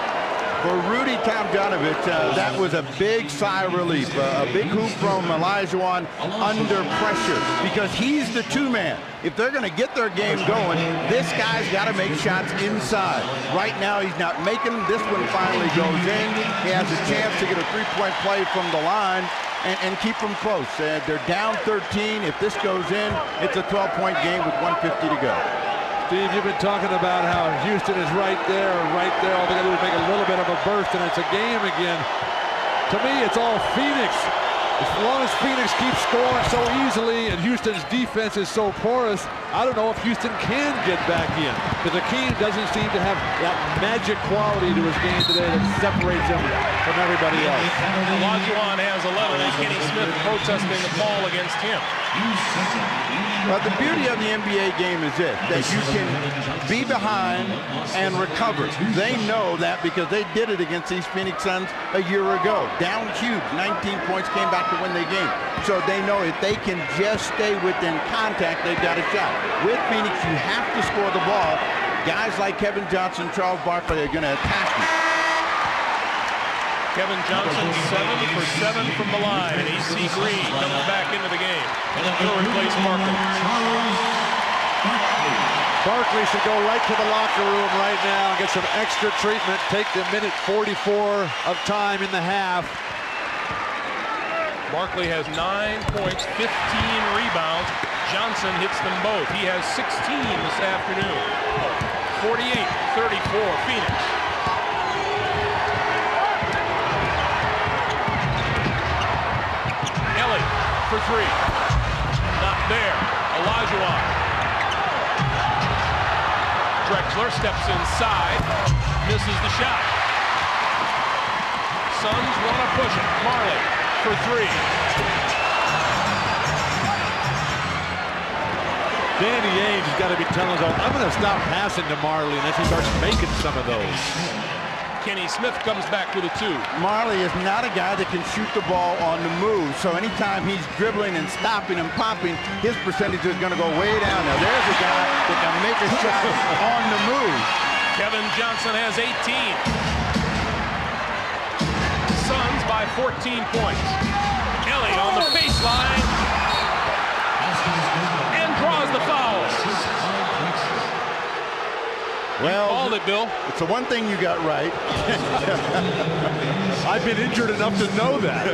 For Rudy Tomjanovich, that was a big sigh of relief. A big hoop from Olajuwon under pressure because he's the two-man. If they're going to get their game going, this guy's got to make shots inside. Right now, he's not making them. This one finally goes in. He has a chance to get a three-point play from the line and keep them close. They're down 13. If this goes in, it's a 12-point game with 1:50 to go. Steve, you've been talking about how Houston is right there. All they got to do is make a little bit of a burst, and it's a game again. To me, it's all Phoenix. As long as Phoenix keeps scoring so easily and Houston's defense is so porous, I don't know if Houston can get back in. Because Hakeem doesn't seem to have that magic quality to his game today that separates him from everybody else. Olajuwon has 11, and Kenny Smith protesting the call against him. Well, the beauty of the NBA game is this, that you can be behind and recover. They know that because they did it against these Phoenix Suns a year ago. Down huge, 19 points, came back to win the game. So they know if they can just stay within contact, they've got a shot. With Phoenix, you have to score the ball. Guys like Kevin Johnson, Charles Barkley are going to attack you. Kevin Johnson 7 for 7 from the line, and AC Green comes back into the game. He'll replace Barkley. Barkley should go right to the locker room right now and get some extra treatment. Take the minute 44 of time in the half. Barkley has 9 points, 15 rebounds, Johnson hits them both. He has 16 this afternoon. 48-34 Phoenix. Elie for three. Not there. Olajuwon. Drexler steps inside. Misses the shot. Suns want to push it. Marley for three. Danny Ainge has got to be telling us, I'm going to stop passing to Marley unless he starts making some of those. Kenny Smith comes back with a two. Marley is not a guy that can shoot the ball on the move. So anytime he's dribbling and stopping and popping, his percentage is going to go way down. Now there's a guy that can make a shot on the move. Kevin Johnson has 18. Suns by 14 points. Elie on the baseline and draws the foul. Well, called it, Bill. It's the one thing you got right. I've been injured enough to know that.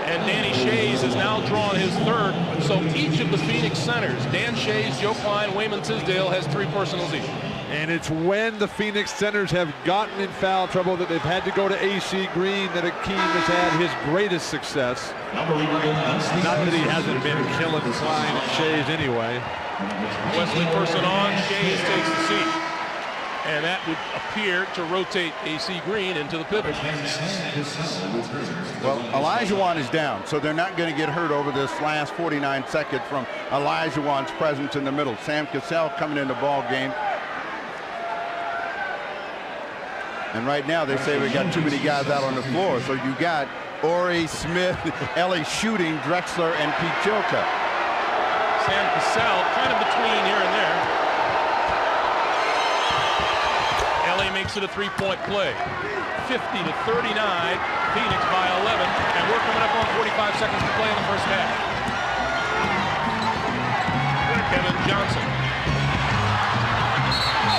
And Danny Shays has now drawn his third. So each of the Phoenix centers, Dan Shays, Joe Klein, Wayman Tisdale, has 3 personals each. And it's when the Phoenix centers have gotten in foul trouble that they've had to go to AC Green that Akeem has had his greatest success. Not that he hasn't been killing Klein and Shays anyway. Wesley person on, Shays takes the seat. And that would appear to rotate AC Green into the pivot. Well, Olajuwon is down, so they're not going to get hurt over this last 49 seconds from Olajuwon's presence in the middle. Sam Cassell coming in the ball game. And right now they say we got too many guys out on the floor. So you got Ori, Smith, Elie shooting, Drexler, and Pete Chilcutt. Sam Cassell kind of between here and there. Elie makes it a 3-point play. 50-39, Phoenix by 11, and we're coming up on 45 seconds to play in the first half. Kevin Johnson.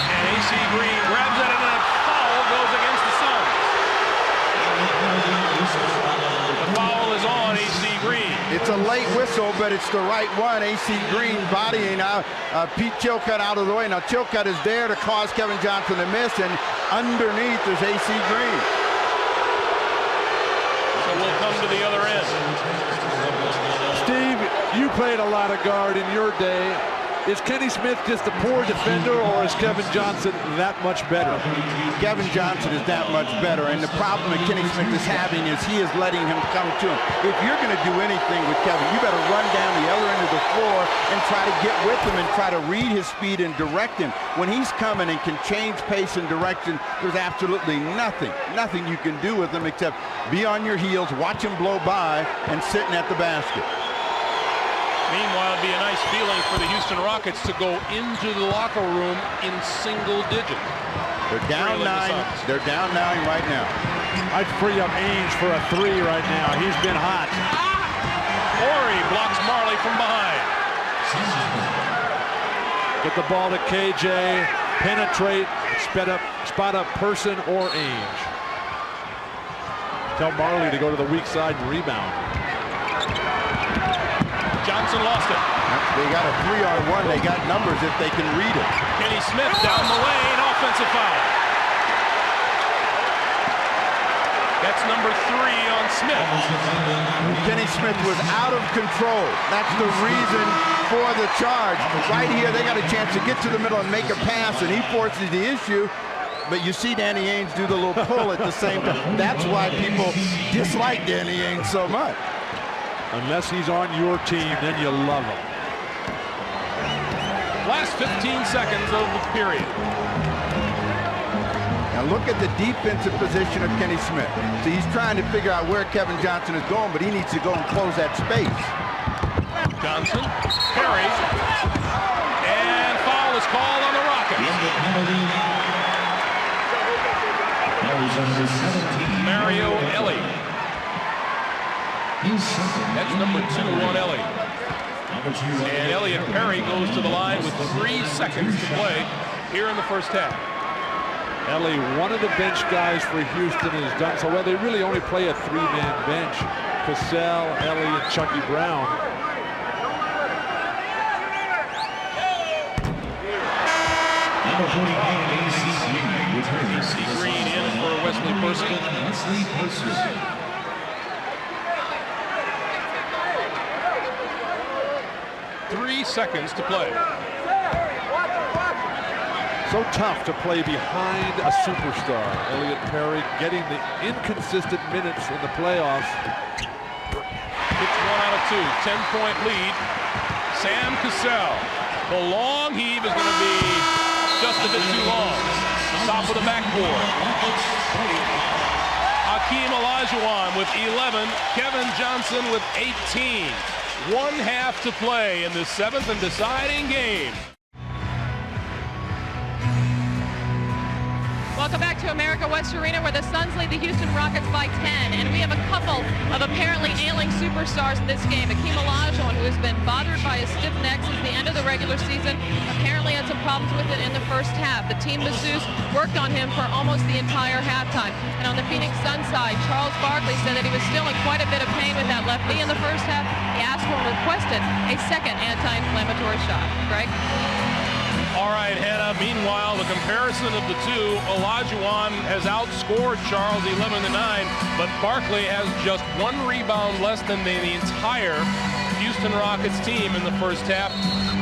And AC Green grabs it, and a foul goes against the Suns. The foul is on AC Green. It's a late whistle, but it's the right one. AC Green bodying out Pete Chilcutt out of the way. Now Chilcutt is there to cause Kevin Johnson to miss, and underneath is AC Green. So we'll come to the other end. Steve, you played a lot of guard in your day. Is Kenny Smith just a poor defender, or is Kevin Johnson that much better? Kevin Johnson is that much better, and the problem that Kenny Smith is having is he is letting him come to him. If you're going to do anything with Kevin, you better run down the other end of the floor and try to get with him and try to read his speed and direct him. When he's coming and can change pace and direction, there's absolutely nothing you can do with him except be on your heels, watch him blow by, and sitting at the basket. Meanwhile, it'd be a nice feeling for the Houston Rockets to go into the locker room in single digits. They're down 9. They're down 9 right now. I'd free up Ainge for a 3 right now. He's been hot. Ori blocks Marley from behind. Get the ball to KJ. Penetrate. Spot up Person or Ainge. Tell Marley to go to the weak side and rebound. Johnson lost it. They got a 3-on-1. They got numbers if they can read it. Kenny Smith down the lane, offensive foul. That's number 3 on Smith. Kenny Smith was out of control. That's the reason for the charge. Right here, they got a chance to get to the middle and make a pass, and he forces the issue. But you see Danny Ainge do the little pull at the same time. That's why people dislike Danny Ainge so much. Unless he's on your team, then you love him. Last 15 seconds of the period. Now look at the defensive position of Kenny Smith. So he's trying to figure out where Kevin Johnson is going, but he needs to go and close that space. Johnson, Perry, and foul is called on the Rockets. Mario Elie. That's number 2 on Elie. And Elliot Perry goes to the line with 3 seconds to play here in the first half. Elie, one of the bench guys for Houston, has done so well. They really only play a 3-man bench. Cassell, Elie, and Chucky Brown. AC Green in for Wesley Person. 3 seconds to play. So tough to play behind a superstar. Elliott Perry getting the inconsistent minutes in the playoffs. It's 1 out of 2. 10-point lead. Sam Cassell. The long heave is going to be just a bit too long. Top of the backboard. Hakeem Olajuwon with 11. Kevin Johnson with 18. 1/2 to play in the 7th and deciding game. Welcome back to America West Arena, where the Suns lead the Houston Rockets by 10. And we have a couple of apparently ailing superstars in this game. Hakeem Olajuwon, who has been bothered by a stiff neck since the end of the regular season, apparently had some problems with it in the first half. The team masseuse worked on him for almost the entire halftime. And on the Phoenix Suns side, Charles Barkley said that he was still in quite a bit of pain with that left knee in the first half. He asked for and requested a second anti-inflammatory shot. Greg? All right, Hannah. Meanwhile, the comparison of the two, Olajuwon has outscored Charles 11-9, but Barkley has just 1 rebound less than the entire Houston Rockets team in the first half.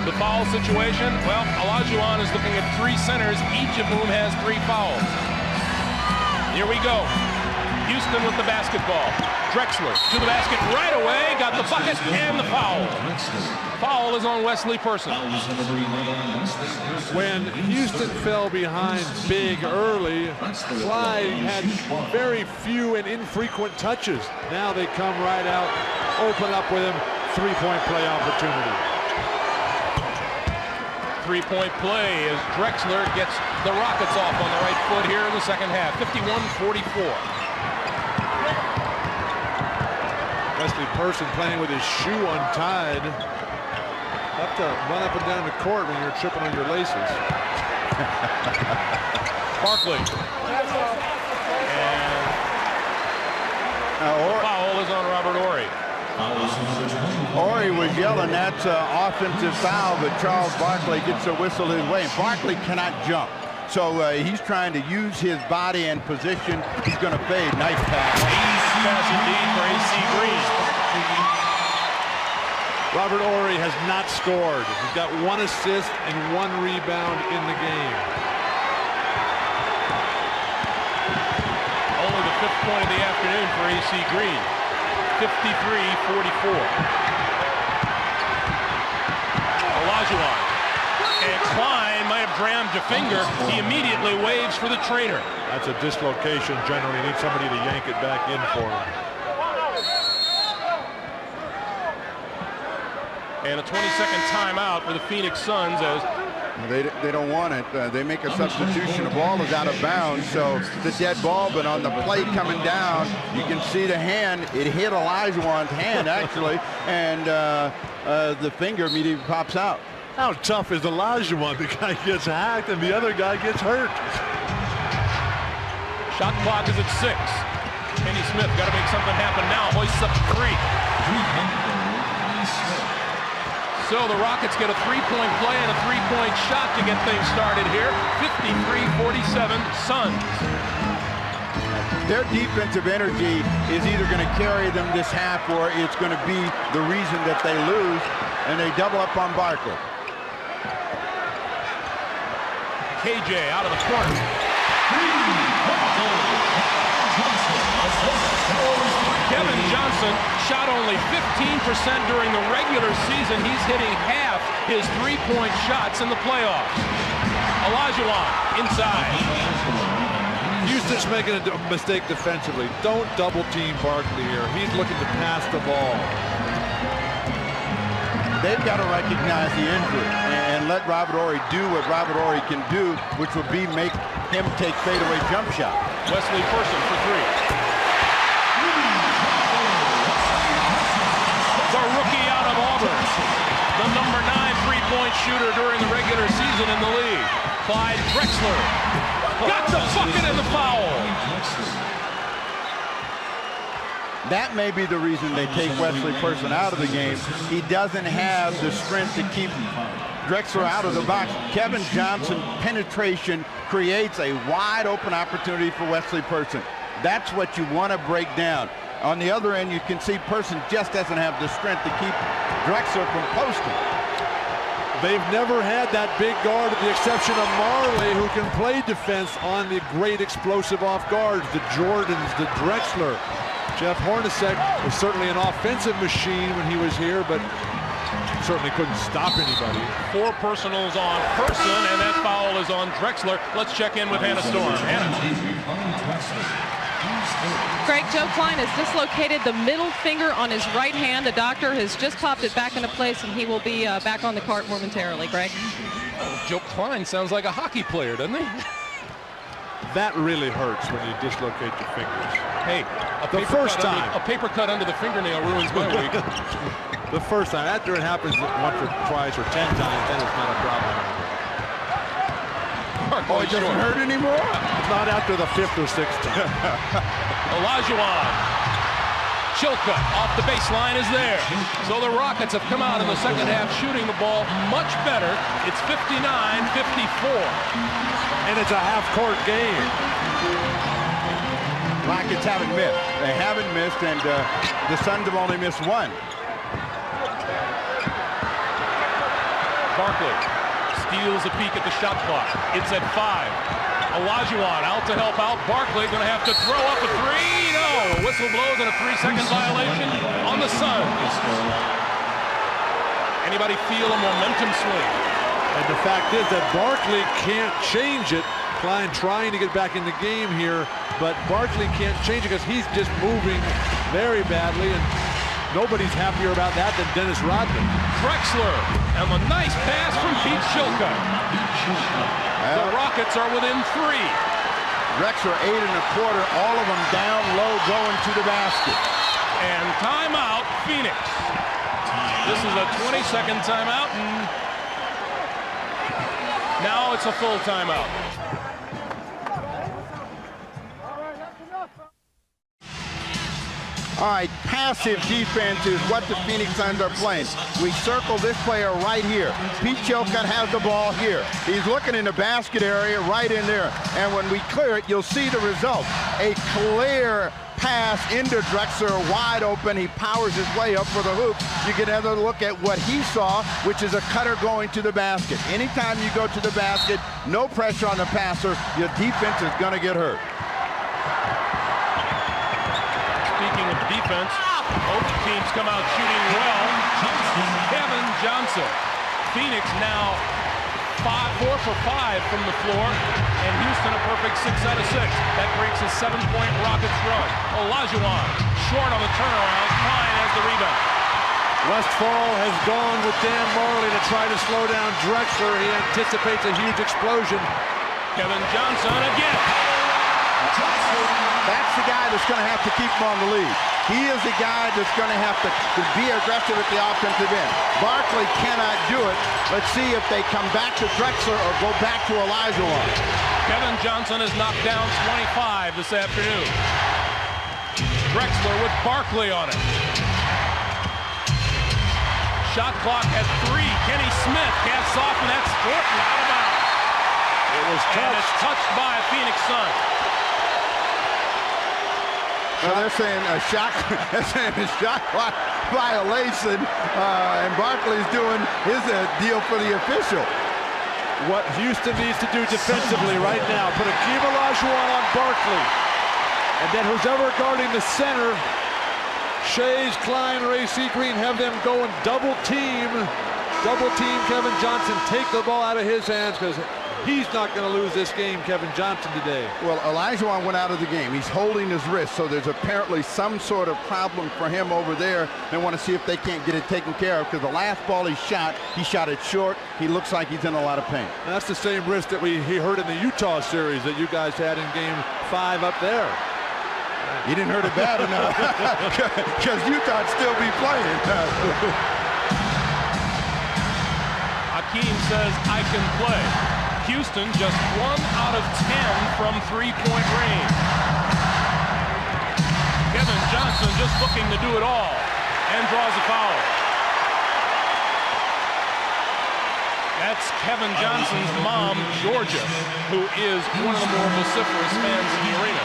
The foul situation, well, Olajuwon is looking at 3 centers, each of whom has 3 fouls. Here we go. Houston with the basketball. Drexler to the basket right away, got the bucket and the foul. Foul is on Wesley Person. When Houston fell behind big early, Clyde had very few and infrequent touches. Now they come right out, open up with him, 3-point play opportunity. 3-point play as Drexler gets the Rockets off on the right foot here in the second half. 51-44. Wesley Person playing with his shoe untied. Have to run up and down the court when you're tripping on your laces. Barkley. And foul is on Robert Horry. Horry was yelling that's an offensive foul, but Charles Barkley gets a whistle his way. Barkley cannot jump. So he's trying to use his body and position. He's going to fade. Nice pass. Easy pass indeed for AC Green. Robert Horry has not scored. He's got 1 assist and 1 rebound in the game. Only the 5th point of the afternoon for AC Green. 53-44. Olajuwon. And Klein might have jammed a finger. He immediately waves for the trainer. That's a dislocation. Generally, you need somebody to yank it back in for him. And a 20-second timeout for the Phoenix Suns as they don't want it. They make a substitution. The ball is out of bounds, so it's a dead ball, but on the play coming down, you can see the hand. It hit Olajuwon's hand, actually, and the finger immediately pops out. How tough is Olajuwon? The guy gets hacked and the other guy gets hurt. Shot clock is at 6. Kenny Smith got to make something happen now. Hoists up 3. So the Rockets get a 3-point play and a 3-point shot to get things started here. 53-47 Suns. Their defensive energy is either going to carry them this half or it's going to be the reason that they lose, and they double up on Barkley. KJ out of the corner. Kevin Johnson shot only 15% during the regular season. He's hitting half his 3-point shots in the playoffs. Olajuwon inside. Houston's making a mistake defensively. Don't double team Barkley here. He's looking to pass the ball. They've got to recognize the injury and let Robert Horry do what Robert Horry can do, which would be make him take fadeaway jump shot. Wesley Person for 3. The rookie out of Auburn, the number 9 3-point shooter during the regular season in the league. Clyde Drexler got the bucket and the foul. That may be the reason they take Wesley Person out of the game. He doesn't have the strength to keep Drexler out of the box. Kevin Johnson penetration creates a wide open opportunity for Wesley Person. That's what you want to break down. On the other end, you can see Person just doesn't have the strength to keep Drexler from posting. They've never had that big guard, with the exception of Marley, who can play defense on the great explosive off guards, the Jordans, the Drexler. Jeff Hornacek was certainly an offensive machine when he was here, but certainly couldn't stop anybody. 4 personals on Person, and that foul is on Drexler. Let's check in with Hannah Storm. Hannah. Greg, Joe Klein has dislocated the middle finger on his right hand. The doctor has just popped it back into place, and he will be back on the court momentarily. Greg? Joe Klein sounds like a hockey player, doesn't he? That really hurts when you dislocate your fingers. Hey, a paper cut under the fingernail ruins my week. The first time. After it happens once or twice or 10 times, then it's not a problem. Oh, it doesn't hurt anymore? Not after the 5th or 6th time. Olajuwon. Chilcutt off the baseline is there. So the Rockets have come out in the second half shooting the ball much better. It's 59-54. And it's a half-court game. Rockets haven't missed. They haven't missed, and the Suns have only missed 1. Barkley steals a peek at the shot clock. It's at 5. Olajuwon out to help out. Barkley going to have to throw up a 3. No, whistle blows and a 3-second violation on the Suns. Anybody feel a momentum swing? And the fact is that Barkley can't change it. Klein trying to get back in the game here, but Barkley can't change it because he's just moving very badly, and nobody's happier about that than Dennis Rodman. Drexler, and a nice pass from Pete Chilcutt. The Rockets are within 3. Drexler 8 1/4, all of them down low going to the basket. And timeout, Phoenix. This is a 20-second timeout, and now it's a full timeout. All right, passive defense is what the Phoenix Suns are playing. We circle this player right here. Pete Chilcutt has the ball here. He's looking in the basket area right in there. And when we clear it, you'll see the result. A clear pass into Drexler, wide open. He powers his way up for the hoop. You get another look at what he saw, which is a cutter going to the basket. Anytime you go to the basket, no pressure on the passer, your defense is going to get hurt. Speaking of defense, both teams come out shooting well. Kevin Johnson. Phoenix now 4 for 5 from the floor, and Houston a perfect 6 out of 6. That breaks a 7-point Rockets run. Olajuwon short on the turnaround. Klein has the rebound. Westphal has gone with Dan Marley to try to slow down Drexler. He anticipates a huge explosion. Kevin Johnson again. That's the guy that's going to have to keep him on the lead. He is the guy that's going to have to be aggressive at the offensive end. Barkley cannot do it. Let's see if they come back to Drexler or go back to Olajuwon. Kevin Johnson has knocked down 25 this afternoon. Drexler with Barkley on it. Shot clock at 3. Kenny Smith casts off, and that's stripped out of bounds. It was touched. And it's touched by a Phoenix Sun. Well, they're saying a shot clock violation, and Barkley's doing his deal for the official. What Houston needs to do defensively right now, put Akeem Olajuwon on Barkley, and then who's ever guarding the center, Shays, Klein, Ray Seagreen, have them go and double team Kevin Johnson, take the ball out of his hands, because he's not going to lose this game, Kevin Johnson, today. Well, Olajuwon went out of the game. He's holding his wrist, so there's apparently some sort of problem for him over there. They want to see if they can't get it taken care of, because the last ball he shot it short. He looks like he's in a lot of pain. And that's the same wrist that he hurt in the Utah series that you guys had in Game 5 up there. He didn't hurt it bad enough, because Utah'd still be playing. Akeem says, I can play. Houston just 1 out of 10 from 3-point range. Kevin Johnson just looking to do it all and draws a foul. That's Kevin Johnson's mom, Georgia, who is one of the more vociferous fans in the arena.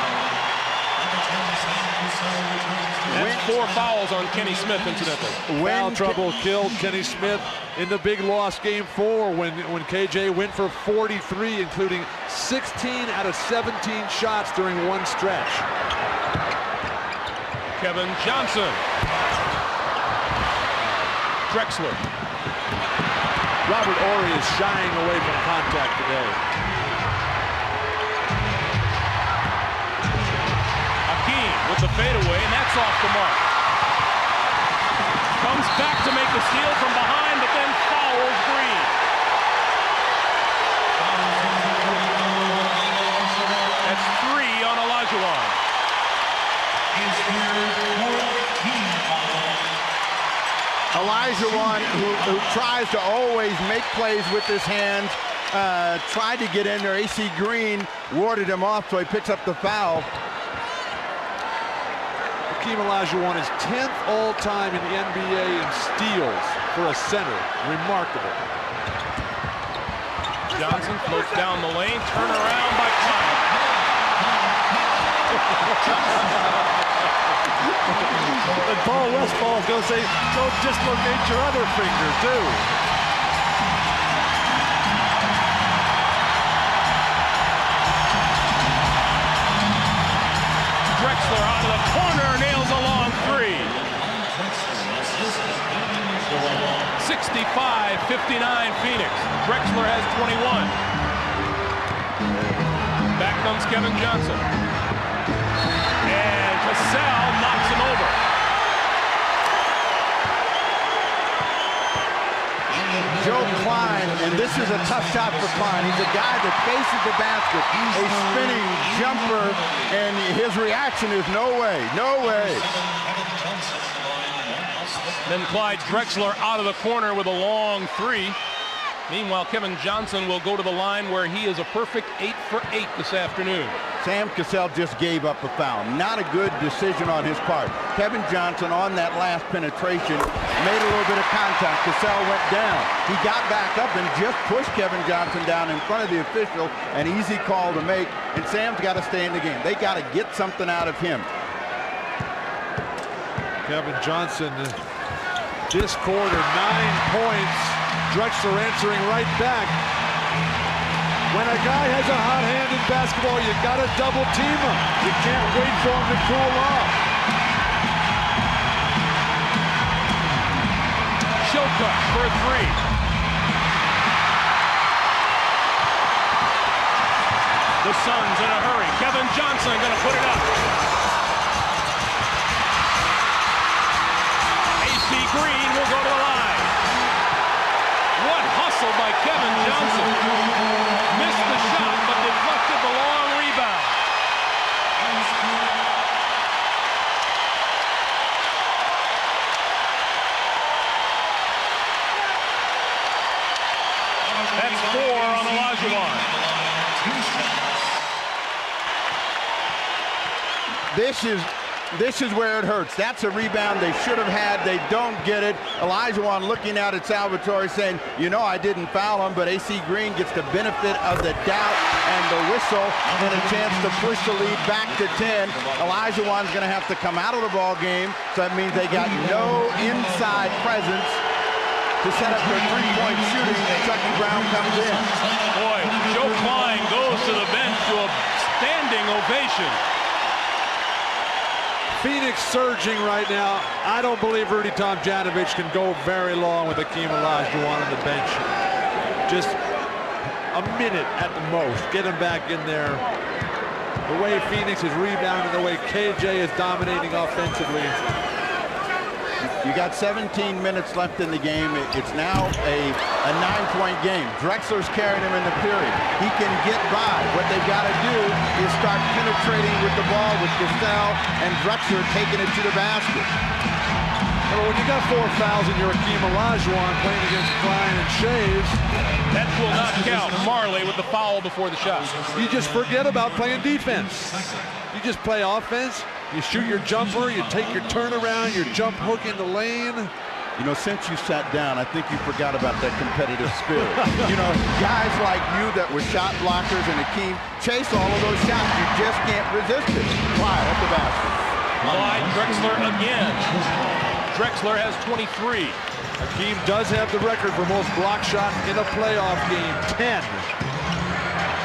That's 4 fouls on Kenny Smith, incidentally. Foul trouble killed Kenny Smith in the big loss game 4 when KJ went for 43, including 16 out of 17 shots during one stretch. Kevin Johnson. Drexler. Robert Horry is shying away from contact today. Hakeem with the fadeaway, and that's off the mark. Comes back to make the steal from behind, but then fouls Green. That's 3 on Olajuwon. Olajuwon, who tries to always make plays with his hands, tried to get in there. AC Green warded him off, so he picks up the foul. Hakeem Olajuwon is 10th all-time in the NBA in steals for a center. Remarkable. Johnson floats down the lane, turn around by Klein. And Paul Westphal is going to say, don't dislocate your other finger, too. Drexler out of the corner, nails a long 3. 65-59 Phoenix. Drexler has 21. Back comes Kevin Johnson. And Cassell knocks him over. Joe Klein, and this is a tough shot for Klein. He's a guy that faces the basket, a spinning jumper, and his reaction is no way, no way. Then Clyde Drexler out of the corner with a long 3. Meanwhile, Kevin Johnson will go to the line where he is a perfect 8 for 8 this afternoon. Sam Cassell just gave up a foul. Not a good decision on his part. Kevin Johnson on that last penetration made a little bit of contact. Cassell went down. He got back up and just pushed Kevin Johnson down in front of the official. An easy call to make, and Sam's got to stay in the game. They got to get something out of him. Kevin Johnson, this quarter, 9 points. Drexler answering right back. When a guy has a hot hand in basketball, you got to double team him. You can't wait for him to cool off. Shilka for 3. The Suns in a hurry. Kevin Johnson going to put it up. AC Green will go to the line. What hustle by Kevin Johnson. Missed the shot, but deflected the long rebound. That's 4 on Olajuwon. This is where it hurts. That's a rebound they should have had. They don't get it. Olajuwon looking out at Salvatore saying, you know, I didn't foul him, but AC Green gets the benefit of the doubt and the whistle and a chance to push the lead back to 10. Olajuwon's going to have to come out of the ball game, so that means they got no inside presence to set up their three-point shooting. Chucky Brown comes in. Boy, Joe Klein goes to the bench to a standing ovation. Phoenix surging right now. I don't believe Rudy Tomjanovich can go very long with Hakeem Olajuwon on the bench. Just a minute at the most. Get him back in there. The way Phoenix is rebounding, the way KJ is dominating offensively. You got 17 minutes left in the game. It's now a 9-point game. Drexler's carrying him in the period. He can get by. What they've got to do is start penetrating with the ball with Cassell and Drexler taking it to the basket. Well, when you got 4 fouls and you're Hakeem Olajuwon playing against Klein and Shaves, that will not count. Marley with the foul before the shot. You just forget about playing defense. You just play offense. You shoot your jumper, you take your turnaround, your jump hook in the lane. You know, since you sat down, I think you forgot about that competitive spirit. You know, guys like you that were shot blockers and Akeem chase all of those shots. You just can't resist it. Clyde at the basket. Clyde Drexler again. Drexler has 23. Akeem does have the record for most block shots in a playoff game, 10.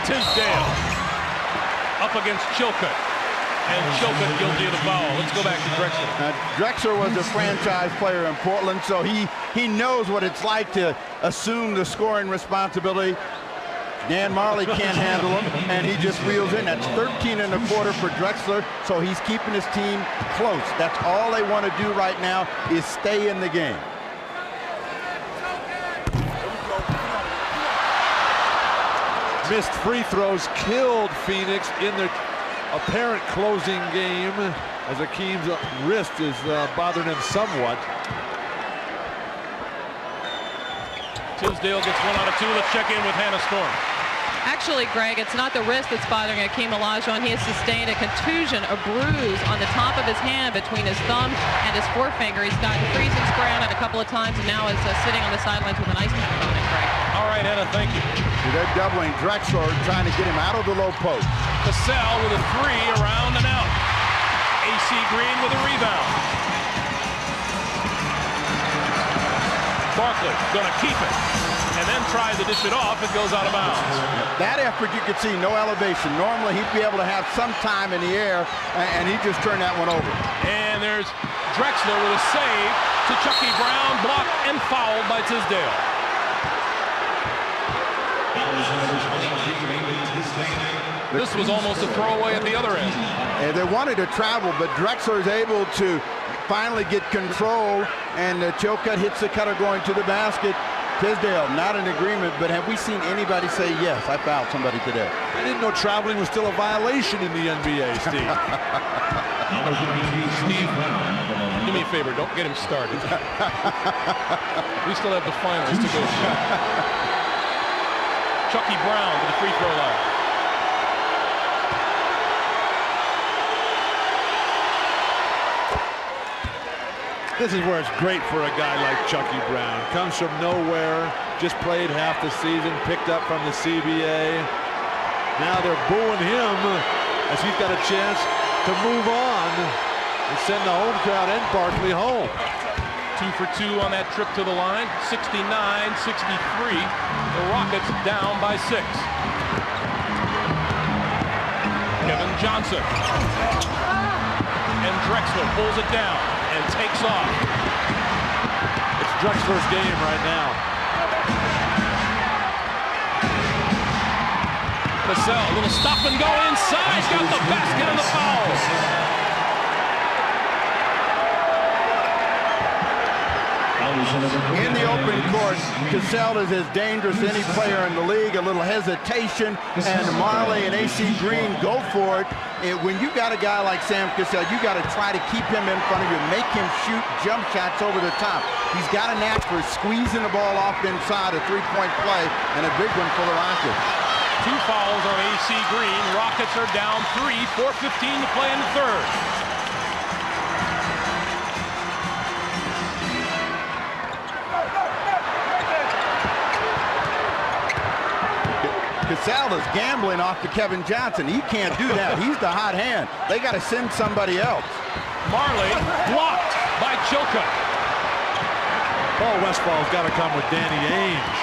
Tisdale up against Chilcutt. And Chilcutt guilty of the foul. Let's go back to Drexler. Drexler was a franchise player in Portland, so he knows what it's like to assume the scoring responsibility. Dan Marley can't handle him, and he just reels in. That's 13 and a quarter for Drexler, so he's keeping his team close. That's all they want to do right now is stay in the game. Missed free throws killed Phoenix in their apparent closing game, as Akeem's wrist is bothering him somewhat. Tisdale gets 1 out of 2. Let's check in with Hannah Storm. Actually, Greg, it's not the wrist that's bothering Akeem Olajuwon. He has sustained a contusion, a bruise on the top of his hand between his thumb and his forefinger. He's gotten freezing spray on it a couple of times and now is sitting on the sidelines with an ice pack on it, Greg. All right, Hannah, thank you. They're doubling Drexler, trying to get him out of the low post. Cassell with a 3, around and out. AC Green with a rebound. Barkley gonna keep it, and then tries to dish it off. It goes out of bounds. That effort, you could see no elevation. Normally he'd be able to have some time in the air, and he just turned that one over. And there's Drexler with a save to Chucky Brown, blocked and fouled by Tisdale. This was almost a throwaway at the other end. And they wanted to travel, but Drexler is able to finally get control, and Chilcutt hits the cutter going to the basket. Tisdale not in agreement, but have we seen anybody say, yes, I fouled somebody today? I didn't know traveling was still a violation in the NBA, Steve. Steve, do me a favor, don't get him started. We still have the finals to go through. Chucky Brown to the free throw line. This is where it's great for a guy like Chucky Brown. Comes from nowhere, just played half the season, picked up from the CBA. Now they're booing him as he's got a chance to move on and send the home crowd and Barkley home. 2 for 2 on that trip to the line. 69-63. The Rockets down by 6. Kevin Johnson. And Drexler pulls it down and takes off. It's Drexler's game right now. Cassell, a little stop and go inside. Got the basket and the foul. In the open court, Cassell is as dangerous as any player in the league. A little hesitation, and Marley and AC Green go for it. And when you got a guy like Sam Cassell, you got to try to keep him in front of you, make him shoot jump shots over the top. He's got a knack for squeezing the ball off inside a three-point play, and a big one for the Rockets. 2 fouls on AC Green. Rockets are down 3, 4:15 to play in the third. Cassell is gambling off to Kevin Johnson. He can't do that. He's the hot hand. They got to send somebody else. Marley blocked by Chilcutt. Paul Westfall's got to come with Danny Ainge.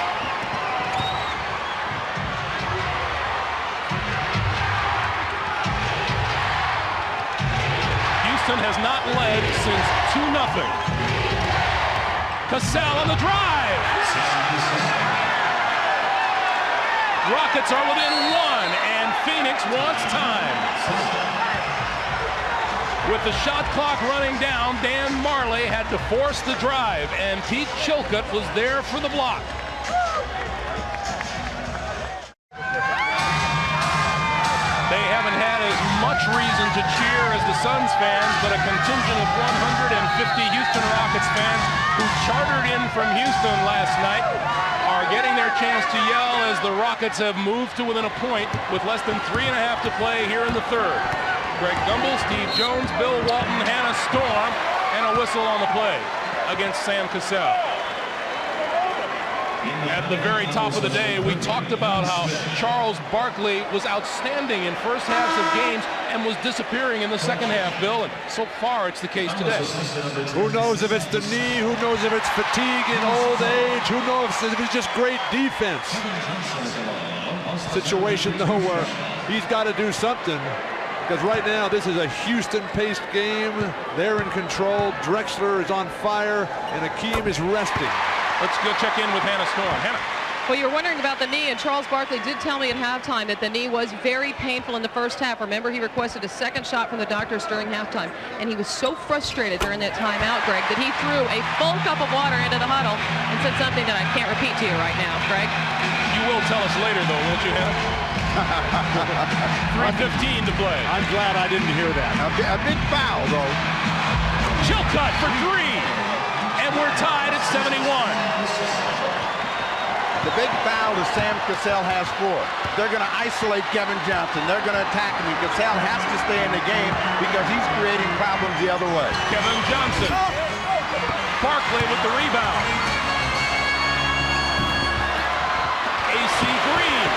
Houston has not led since 2-0. Cassell on the drive. Rockets are within 1, and Phoenix wants time. With the shot clock running down, Dan Marley had to force the drive, and Pete Chilcutt was there for the block. They haven't had as much reason to cheer as the Suns fans, but a contingent of 150 Houston Rockets fans who chartered in from Houston last night are getting their chance to yell as the Rockets have moved to within a point with less than 3.5 to play here in the third. Greg Gumbel, Steve Jones, Bill Walton, Hannah Storm, and a whistle on the play against Sam Cassell. At the very top of the day, we talked about how Charles Barkley was outstanding in first halves of games and was disappearing in the second half, Bill, and so far it's the case today. Who knows if it's the knee, who knows if it's fatigue in old age, who knows if it's just great defense. Situation, though, where he's got to do something, because right now this is a Houston-paced game. They're in control. Drexler is on fire, and Akeem is resting. Let's go check in with Hannah Storm. Hannah. Well, you were wondering about the knee, and Charles Barkley did tell me at halftime that the knee was very painful in the first half. Remember, he requested a second shot from the doctors during halftime, and he was so frustrated during that timeout, Greg, that he threw a full cup of water into the huddle and said something that I can't repeat to you right now, Greg. You will tell us later, though, won't you, Hannah? 3:15 to play. I'm glad I didn't hear that. A big foul, though. Chilcutt for three, and we're tied at 71. The big foul that Sam Cassell has for. They're going to isolate Kevin Johnson. They're going to attack him. And Cassell has to stay in the game because he's creating problems the other way. Kevin Johnson. Barkley with the rebound. AC Green.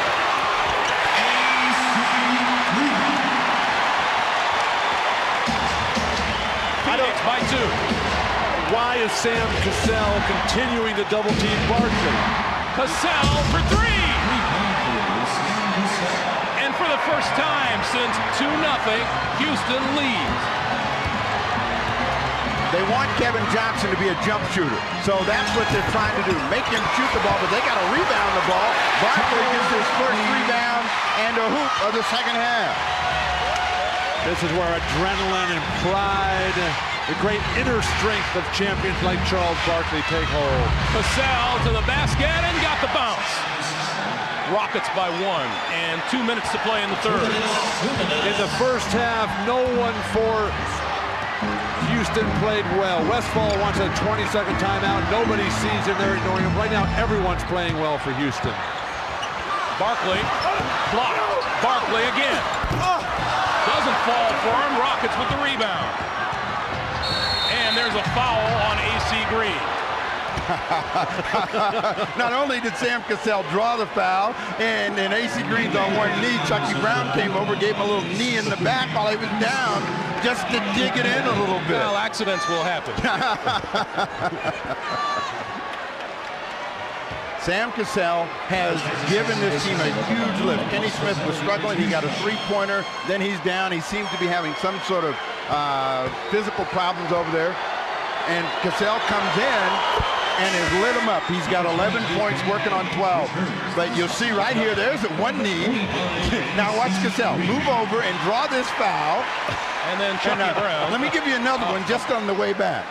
Phoenix by 2. Why is Sam Cassell continuing to double team Barkley? Cassell for 3. And for the first time since 2-0, Houston leads. They want Kevin Johnson to be a jump shooter. So that's what they're trying to do. Make him shoot the ball, but they got to rebound the ball. Barkley gets his first rebound and a hoop of the second half. This is where adrenaline and pride, the great inner strength of champions like Charles Barkley take hold. Cassell to the basket and got the bounce. Rockets by 1 and 2 minutes to play in the third. In the first half, no one for Houston played well. Westfall wants a 20-second timeout. Nobody sees him. They're ignoring him. Right now, everyone's playing well for Houston. Barkley blocked. Barkley again. Doesn't fall for him. Rockets with the rebound. And there's a foul on AC Green. Not only did Sam Cassell draw the foul, and AC Green's on one knee, Chucky Brown came over, gave him a little knee in the back while he was down, just to dig it in a little bit. Well, accidents will happen. Sam Cassell has given this team a huge lift. Kenny Smith was struggling. He got a three-pointer. Then he's down. He seems to be having some sort of physical problems over there. And Cassell comes in and has lit him up. He's got 11 points working on 12. But you'll see right here, there's at one knee. Now watch Cassell move over and draw this foul. And then Chucky Brown. Let me give you another one just on the way back.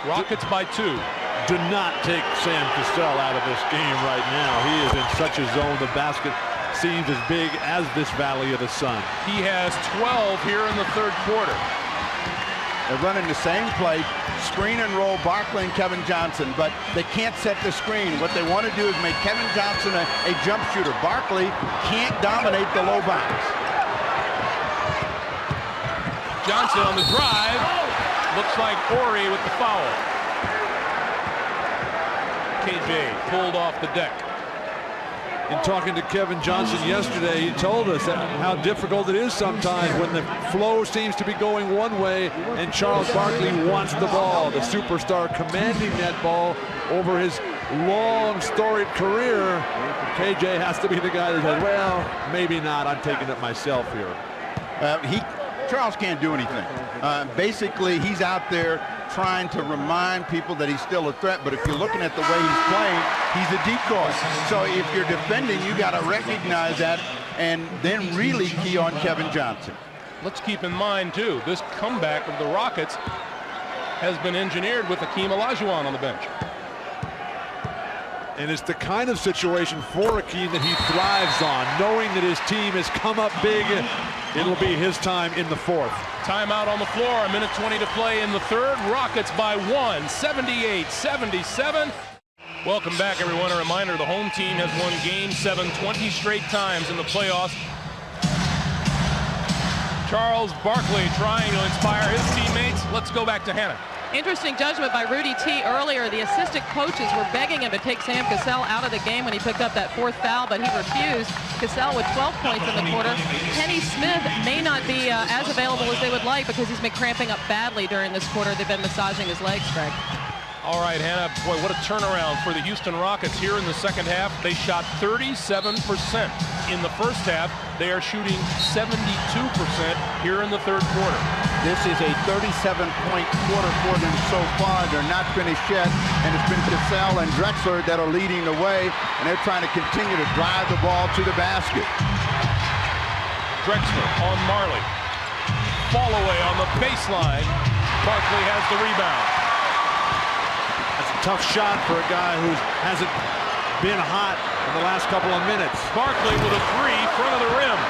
Rockets by 2. Do not take Sam Cassell out of this game right now. He is in such a zone. The basket seems as big as this Valley of the Sun. He has 12 here in the third quarter. They're running the same play, screen and roll, Barkley and Kevin Johnson, but they can't set the screen. What they want to do is make Kevin Johnson a jump shooter. Barkley can't dominate the low bounce. Johnson on the drive. Looks like Ori with the foul. KJ pulled off the deck. In talking to Kevin Johnson yesterday, he told us how difficult it is sometimes when the flow seems to be going one way and Charles Barkley wants the ball. The superstar commanding that ball over his long, storied career. KJ has to be the guy that says, well, maybe not. I'm taking it myself here. Charles can't do anything. Basically, he's out there trying to remind people that he's still a threat, but if you're looking at the way he's playing, he's a decoy. So if you're defending, you got to recognize that and then really key on Kevin Johnson. Let's keep in mind, too, this comeback of the Rockets has been engineered with Akeem Olajuwon on the bench. And it's the kind of situation for Akeem that he thrives on, knowing that his team has come up big. It'll be his time in the fourth. Timeout on the floor, a minute 20 to play in the third. Rockets by 1, 78-77. Welcome back, everyone. A reminder, the home team has won Game 7 20 straight times in the playoffs. Charles Barkley trying to inspire his teammates. Let's go back to Hannah. Interesting judgment by Rudy T. earlier. The assistant coaches were begging him to take Sam Cassell out of the game when he picked up that 4th foul, but he refused. Cassell with 12 points in the quarter. Kenny Smith may not be as available as they would like because he's been cramping up badly during this quarter. They've been massaging his legs, Greg. All right, Hannah, boy, what a turnaround for the Houston Rockets here in the second half. They shot 37% in the first half. They are shooting 72% here in the third quarter. This is a 37-point quarter for them so far. They're not finished yet, and it's been Cassell and Drexler that are leading the way, and they're trying to continue to drive the ball to the basket. Drexler on Marley. Fall away on the baseline. Barkley has the rebound. That's a tough shot for a guy who hasn't been hot in the last couple of minutes. Barkley with a 3, front of the rim.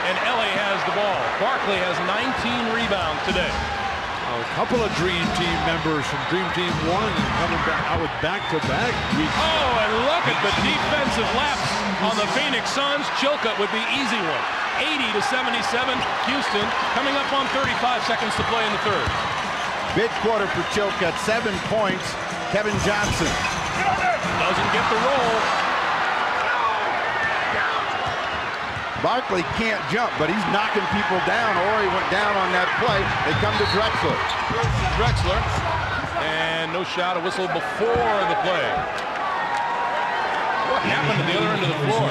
And Elie has the ball. Barkley has 19 rebounds today. A couple of Dream Team members from Dream Team 1 and coming back out with back-to-back. Oh, and look at the defensive lapse on the Phoenix Suns. Chilcutt with the easy one. 80-77. Houston coming up on 35 seconds to play in the third. Big quarter for Chilcutt, 7 points. Kevin Johnson doesn't get the roll. Barkley can't jump, but he's knocking people down. Or he went down on that play. They come to Drexler. Drexler, and no shot, a whistle before the play. What happened at the other end of the floor?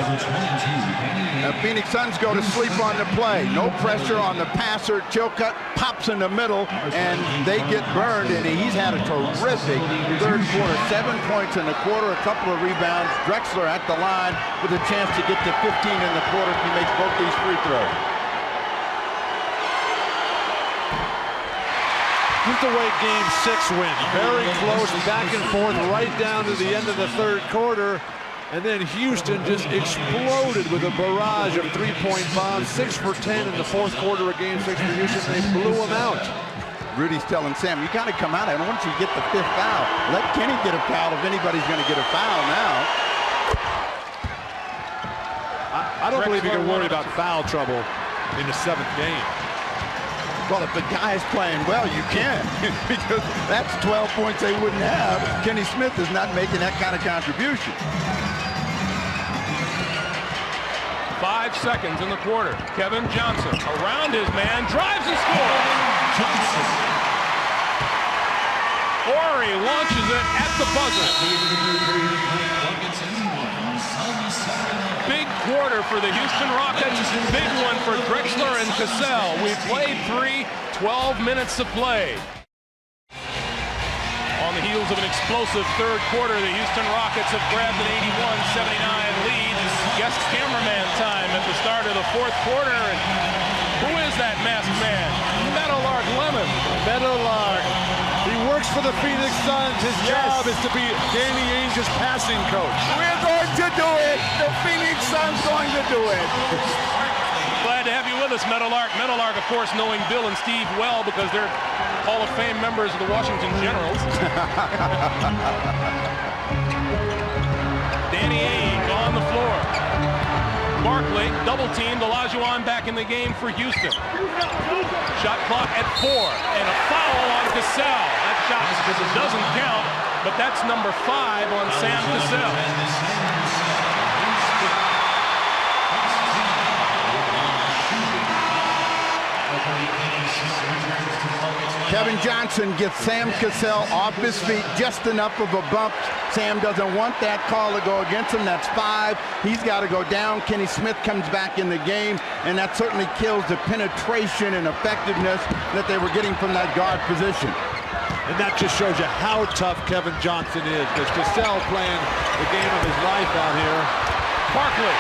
The Phoenix Suns go to sleep on the play. No pressure on the passer. Chilcutt pops in the middle, and they get burned, and he's had a terrific third quarter. 7 points in the quarter, a couple of rebounds. Drexler at the line with a chance to get to 15 in the quarter if he makes both these free throws. This is the way Game 6 went. Very close, back and forth, right down to the end of the third quarter. And then Houston just exploded with a barrage of three-point bombs. 6 for 10 in the fourth quarter of Game 6 for Houston. They blew them out. Rudy's telling Sam, you got to come out. I don't want you to get the 5th foul. Let Kenny get a foul if anybody's going to get a foul now. I don't believe you can worry about foul trouble in the 7th game. Well, if the guy's playing well, you can, because that's 12 points they wouldn't have. Kenny Smith is not making that kind of contribution. 5 seconds in the quarter. Kevin Johnson around his man, drives and scores. Horry launches it at the buzzer. Big quarter for the Houston Rockets. Big one for Drexler and Cassell. We've played 12 minutes to play. On the heels of an explosive third quarter, the Houston Rockets have grabbed an 81-79 lead. Guest cameraman time at the start of the fourth quarter. And who is that masked man? Meadowlark Lemon. Meadowlark. He works for the Phoenix Suns. His job is to be Danny Ainge's passing coach. We're going to do it. The Phoenix Suns going to do it. Glad to have you with us, Meadowlark. Meadowlark, of course, knowing Bill and Steve well because they're Hall of Fame members of the Washington Generals. Danny Ainge on the floor. Barkley double-teamed. Olajuwon back in the game for Houston. Shot clock at 4, and a foul on Cassell. That shot doesn't count, but that's number 5 on Sam Cassell. Kevin Johnson gets Sam Cassell off his feet, just enough of a bump. Sam doesn't want that call to go against him. That's 5. He's got to go down. Kenny Smith comes back in the game, and that certainly kills the penetration and effectiveness that they were getting from that guard position. And that just shows you how tough Kevin Johnson is, because Cassell playing the game of his life out here. Barkley.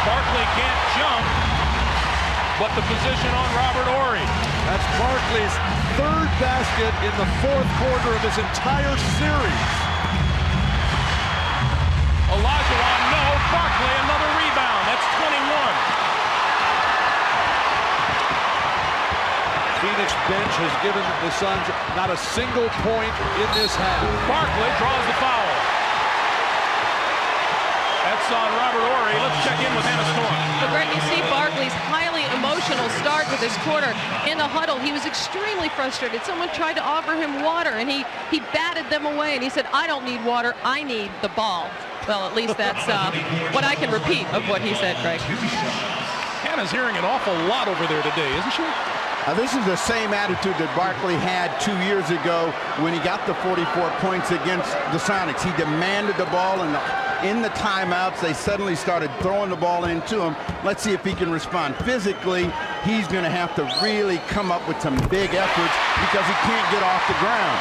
Barkley can't jump, but the position on Robert Horry. That's Barkley's 3rd basket in the 4th quarter of his entire series. Olajuwon, no. Barkley, another rebound. That's 21. Phoenix bench has given the Suns not a single point in this half. Barkley draws the foul. That's on Robert Ory. Let's check in with Hannah Storm. But Greg, you see Barkley's highly emotional start with this quarter. In the huddle, he was extremely frustrated. Someone tried to offer him water, and he batted them away, and he said, I don't need water, I need the ball. Well, at least that's what I can repeat of what he said, Greg. Hannah's hearing an awful lot over there today, isn't she? This is the same attitude that Barkley had 2 years ago when he got the 44 points against the Sonics. He demanded the ball, and in the timeouts, they suddenly started throwing the ball into him. Let's see if he can respond. Physically, he's going to have to really come up with some big efforts because he can't get off the ground.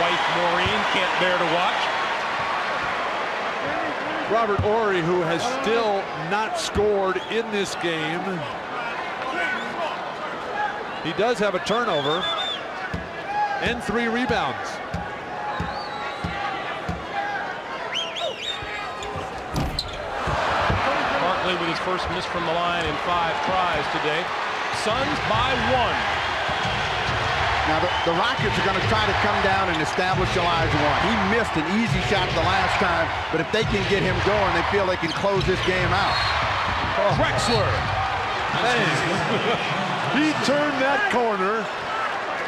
Wife Maureen can't bear to watch. Robert Ory, who has still not scored in this game. He does have a turnover and 3 rebounds. Barkley with his first miss from the line in 5 tries today. Suns by 1. Now, the Rockets are going to try to come down and establish Elijah Wan. He missed an easy shot the last time, but if they can get him going, they feel they can close this game out. Drexler. He turned that corner.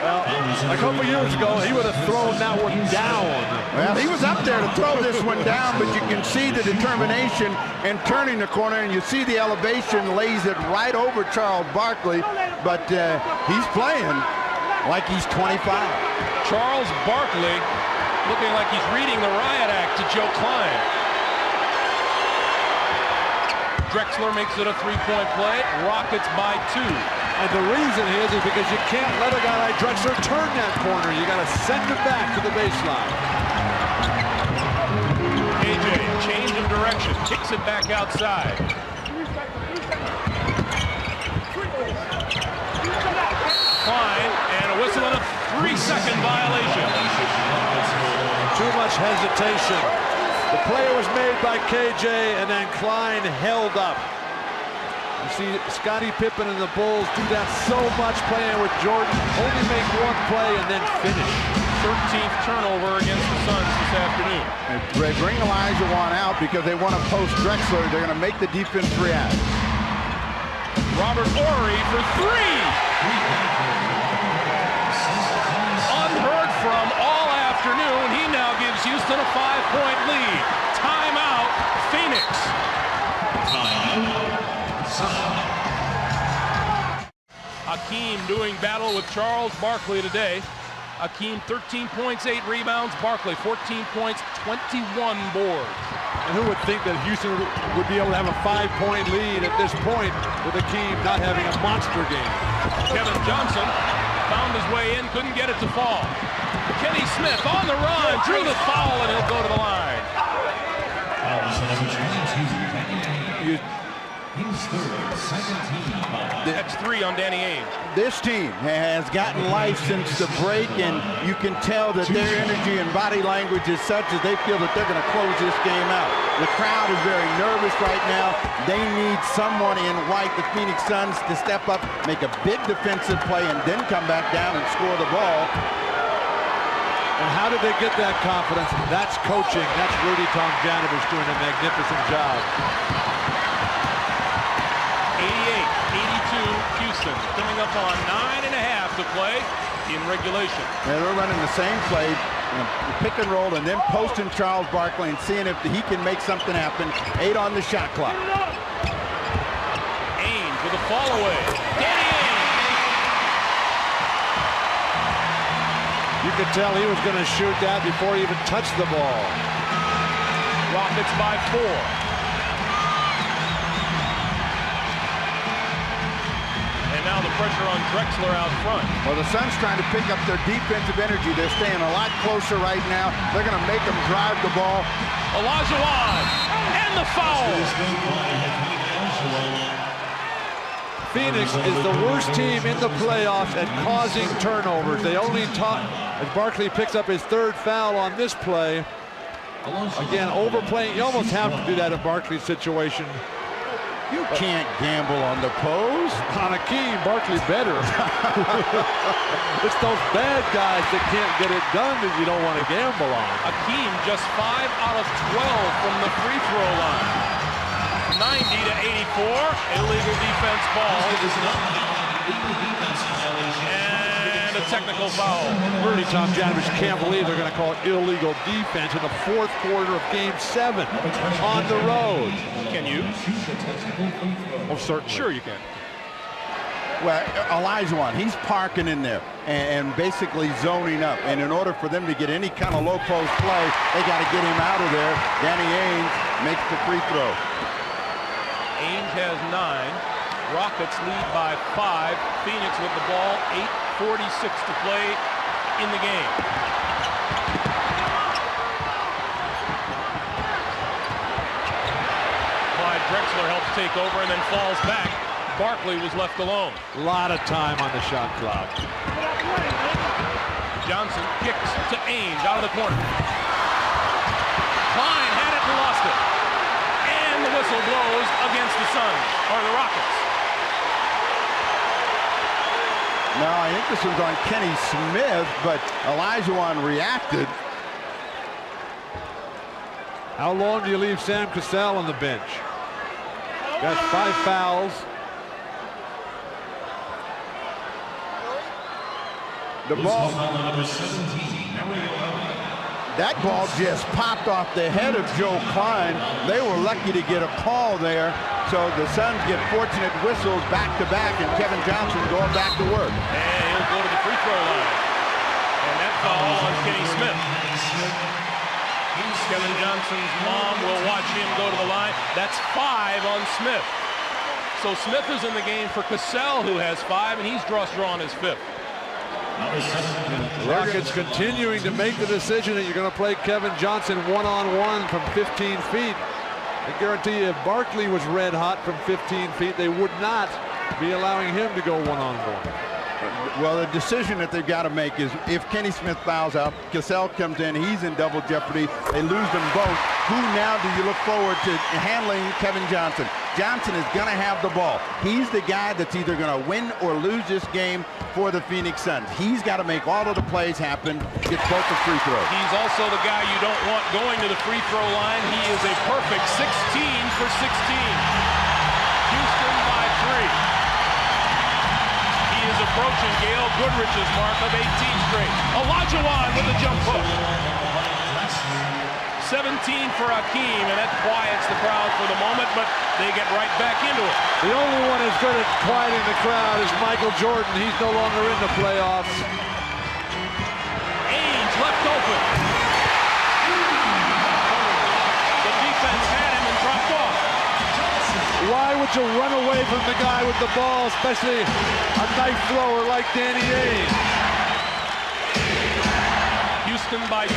A couple years ago, he would have thrown that one down. Well, he was up there to throw this one down, but you can see the determination and turning the corner, and you see the elevation lays it right over Charles Barkley, but he's playing like he's 25. Charles Barkley looking like he's reading the riot act to Joe Klein. Drexler makes it a 3-point play. Rockets by 2. And the reason is because you can't let a guy like Drexler turn that corner. You got to send him back to the baseline. AJ, change of direction, kicks it back outside. Klein, and a whistle and a 3-second violation. Too much hesitation. The play was made by KJ, and then Klein held up. You see Scottie Pippen and the Bulls do that so much playing with Jordan. Only make one play and then finish. 13th turnover against the Suns this afternoon. And they bring Elijah Wan out because they want to post Drexler. They're going to make the defense react. Robert Ory for 3. Unheard from all afternoon. He now gives Houston a 5-point lead. Timeout, Phoenix. Hakeem doing battle with Charles Barkley today. Hakeem 13 points, 8 rebounds. Barkley 14 points, 21 boards. And who would think that Houston would be able to have a 5-point lead at this point with Hakeem not having a monster game? Kevin Johnson found his way in, couldn't get it to fall. Kenny Smith on the run, drew the foul, and he'll go to the line. That's 3 on Danny Ainge. This team has gotten life since the break, and you can tell that their energy and body language is such that they feel that they're going to close this game out. The crowd is very nervous right now. They need someone in white, the Phoenix Suns, to step up, make a big defensive play, and then come back down and score the ball. And how did they get that confidence? That's coaching. That's Rudy Tomjanovich doing a magnificent job. 88-82 Houston, coming up on 9.5 to play in regulation. Yeah, they're running the same play, pick and roll, and then posting Charles Barkley and seeing if he can make something happen. 8 on the shot clock. Ainge with a fall away. Danny Ainge. You could tell he was going to shoot that before he even touched the ball. Rockets by 4. Now the pressure on Drexler out front. Well, the Suns trying to pick up their defensive energy. They're staying a lot closer right now. They're going to make them drive the ball. Elijah Wan, and the foul. Phoenix is the worst team in the playoffs at causing turnovers. They only as Barkley picks up his 3rd foul on this play. Again, overplaying. You almost have to do that in Barkley's situation. You can't gamble on the pose. On Akeem, Barkley better. It's those bad guys that can't get it done that you don't want to gamble on. Akeem just 5 out of 12 from the free throw line. 90-84, illegal defense ball. And a technical foul. Rudy Tomjanovich can't believe they're going to call it illegal defense in the fourth quarter of Game 7 on the road. Can you? Oh, certainly. Sure you can. Well, Olajuwon, he's parking in there and basically zoning up. And in order for them to get any kind of low post play, they got to get him out of there. Danny Ainge makes the free throw. Ainge has 9. Rockets lead by 5. Phoenix with the ball. 8:46 to play in the game. Clyde Drexler helps take over and then falls back. Barkley was left alone. A lot of time on the shot clock. Johnson kicks to Ainge out of the corner. Klein had it and lost it. And the whistle blows against the Suns, or the Rockets. No, I think this one's on Kenny Smith, but Olajuwon reacted. How long do you leave Sam Cassell on the bench? Got 5 fouls. The ball. That ball just popped off the head of Joe Klein. They were lucky to get a call there. So the Suns get fortunate whistles back-to-back, and Kevin Johnson going back to work. And he'll go to the free throw line. And that foul on Kenny Smith. Kevin Johnson's mom will watch him go to the line. That's 5 on Smith. So Smith is in the game for Cassell, who has 5, and he's drawn his 5th. Rockets continuing to make the decision that you're going to play Kevin Johnson one-on-one from 15 feet. I guarantee you if Barkley was red hot from 15 feet, they would not be allowing him to go one-on-one. Well, the decision that they've got to make is if Kenny Smith fouls out, Cassell comes in, he's in double jeopardy, they lose them both. Who now do you look forward to handling Kevin Johnson? Johnson is going to have the ball. He's the guy that's either going to win or lose this game for the Phoenix Suns. He's got to make all of the plays happen, get both the free throws. He's also the guy you don't want going to the free throw line. He is a perfect 16 for 16. Houston by 3. He is approaching Gail Goodrich's mark of 18 straight. Olajuwon with the jump hook. 17 for Hakeem, and that quiets the crowd for the moment, but they get right back into it. The only one who's good at quieting the crowd is Michael Jordan. He's no longer in the playoffs. Ainge left open. The defense had him and dropped off. Why would you run away from the guy with the ball, especially a knife thrower like Danny Ainge? Houston by 2.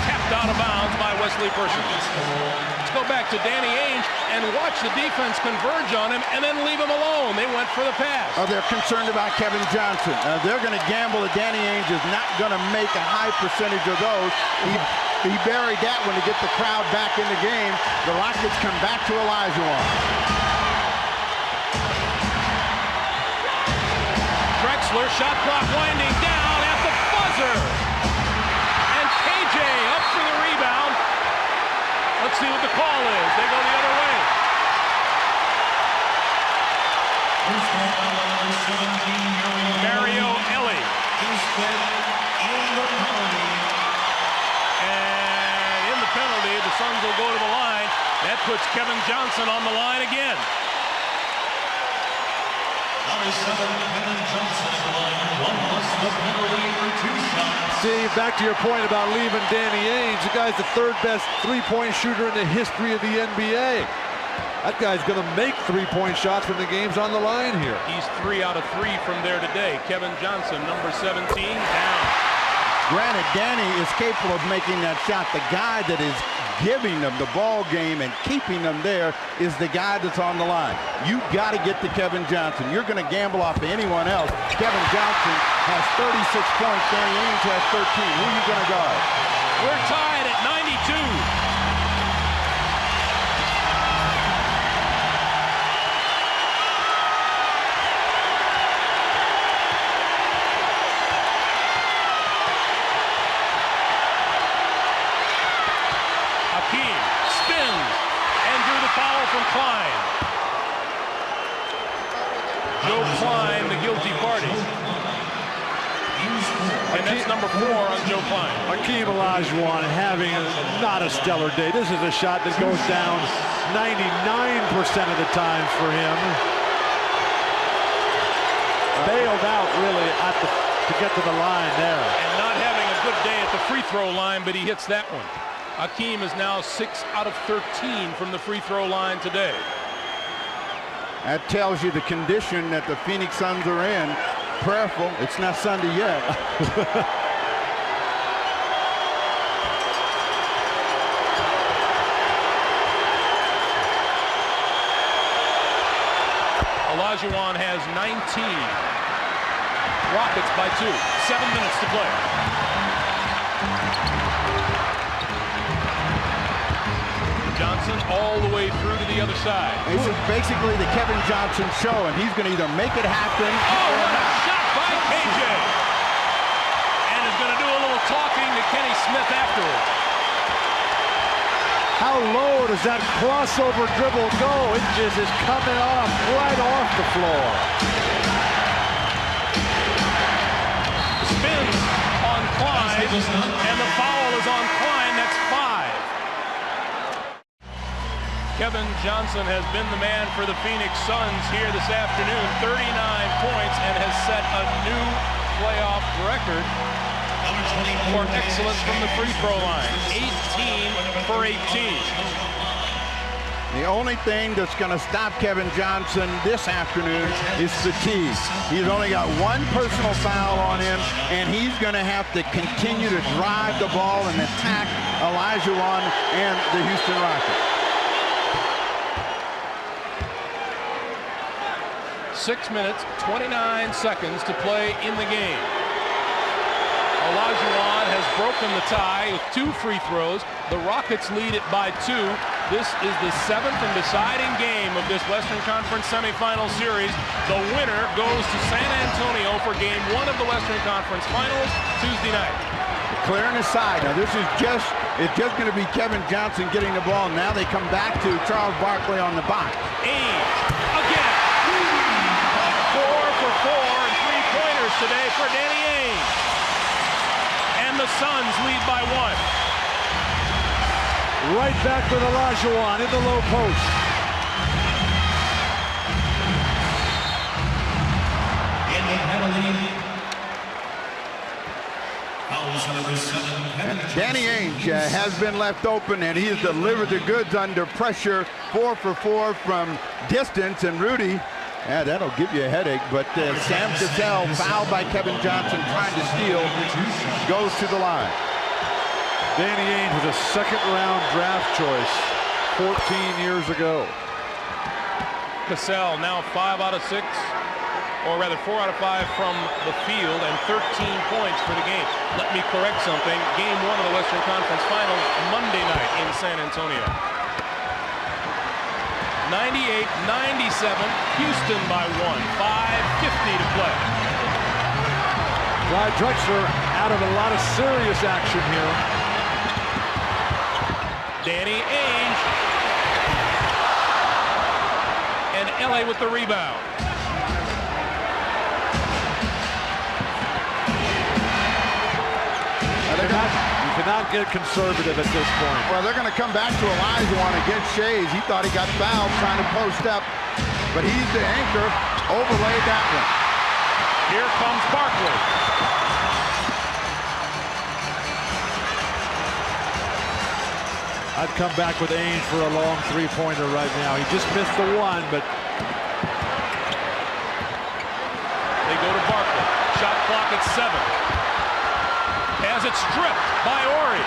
Tapped out of bounds by Wesley Person. Let's go back to Danny Ainge and watch the defense converge on him and then leave him alone. They went for the pass. Oh, they're concerned about Kevin Johnson. They're going to gamble that Danny Ainge is not going to make a high percentage of those. He buried that one to get the crowd back in the game. The Rockets come back to Olajuwon. Drexler, shot clock winding down at the buzzer. And KJ up for the rebound. Let's see what the call is. They go the other way. Mario Elie. And in the penalty, the Suns will go to the line. That puts Kevin Johnson on the line again. See, back to your point about leaving Danny Ainge, the guy's the 3rd best three-point shooter in the history of the NBA. That guy's going to make three-point shots when the game's on the line here. He's 3 out of 3 from there today. Kevin Johnson, number 17, down. Granted, Danny is capable of making that shot. The guy that is giving them the ball game and keeping them there is the guy that's on the line. You got to get to Kevin Johnson. You're going to gamble off of anyone else. Kevin Johnson has 36 points. Danny Ainge has 13. Who are you going to guard? We're tied at 92. foul from Klein. Joe Klein, the guilty party. And that's number 4 on Joe Klein. Hakeem Olajuwon having not a stellar day. This is a shot that goes down 99% of the time for him. Bailed out really to get to the line there. And not having a good day at the free throw line, but he hits that one. Hakeem is now 6 out of 13 from the free throw line today. That tells you the condition that the Phoenix Suns are in. Prayerful. It's not Sunday yet. Olajuwon has 19. Rockets by 2. 7 minutes to play. Johnson all the way through to the other side. This is basically the Kevin Johnson show, and he's going to either make it happen. Oh, what a shot by KJ! And is going to do a little talking to Kenny Smith afterwards. How low does that crossover dribble go? It just is coming off right off the floor. Spins on Klein, and the foul is on Klein. That's 5. Kevin Johnson has been the man for the Phoenix Suns here this afternoon. 39 points and has set a new playoff record for excellence from the free throw line. 18 for 18. The only thing that's going to stop Kevin Johnson this afternoon is fatigue. He's only got 1 personal foul on him, and he's going to have to continue to drive the ball and attack Olajuwon and the Houston Rockets. 6 minutes, 29 seconds to play in the game. Olajuwon has broken the tie with 2 free throws. The Rockets lead it by 2. This is the 7th and deciding game of this Western Conference semifinal series. The winner goes to San Antonio for game 1 of the Western Conference Finals Tuesday night. Clearing the side. Now this is just going to be Kevin Johnson getting the ball. Now they come back to Charles Barkley on the box. Ainge again. 4 for 4 and 3-pointers today for Danny Ainge. And the Suns lead by 1. Right back with Olajuwon in the low post. In the penalty. Danny Ainge has been left open, and he has delivered the goods under pressure. 4 for 4 from distance, and Rudy, yeah, that'll give you a headache, but Sam Cassell, fouled by Kevin Johnson, trying to steal, goes to the line. Danny Ainge was a second-round draft choice 14 years ago. Cassell now 5 out of 6, or rather 4 out of 5 from the field, and 13 points for the game. Let me correct something. Game 1 of the Western Conference Finals Monday night in San Antonio. 98-97, Houston by 1, 5:50 to play. Clyde Drexler out of a lot of serious action here. Danny Ainge. And Elie with the rebound. You cannot get conservative at this point. Well, they're going to come back to Olajuwon against Shays. He thought he got fouled trying to post up, but he's the anchor. Overlaid that one. Here comes Barkley. I'd come back with Ainge for a long 3-pointer right now. He just missed the one, but they go to Barkley. Shot clock at 7. Has it stripped by Ori.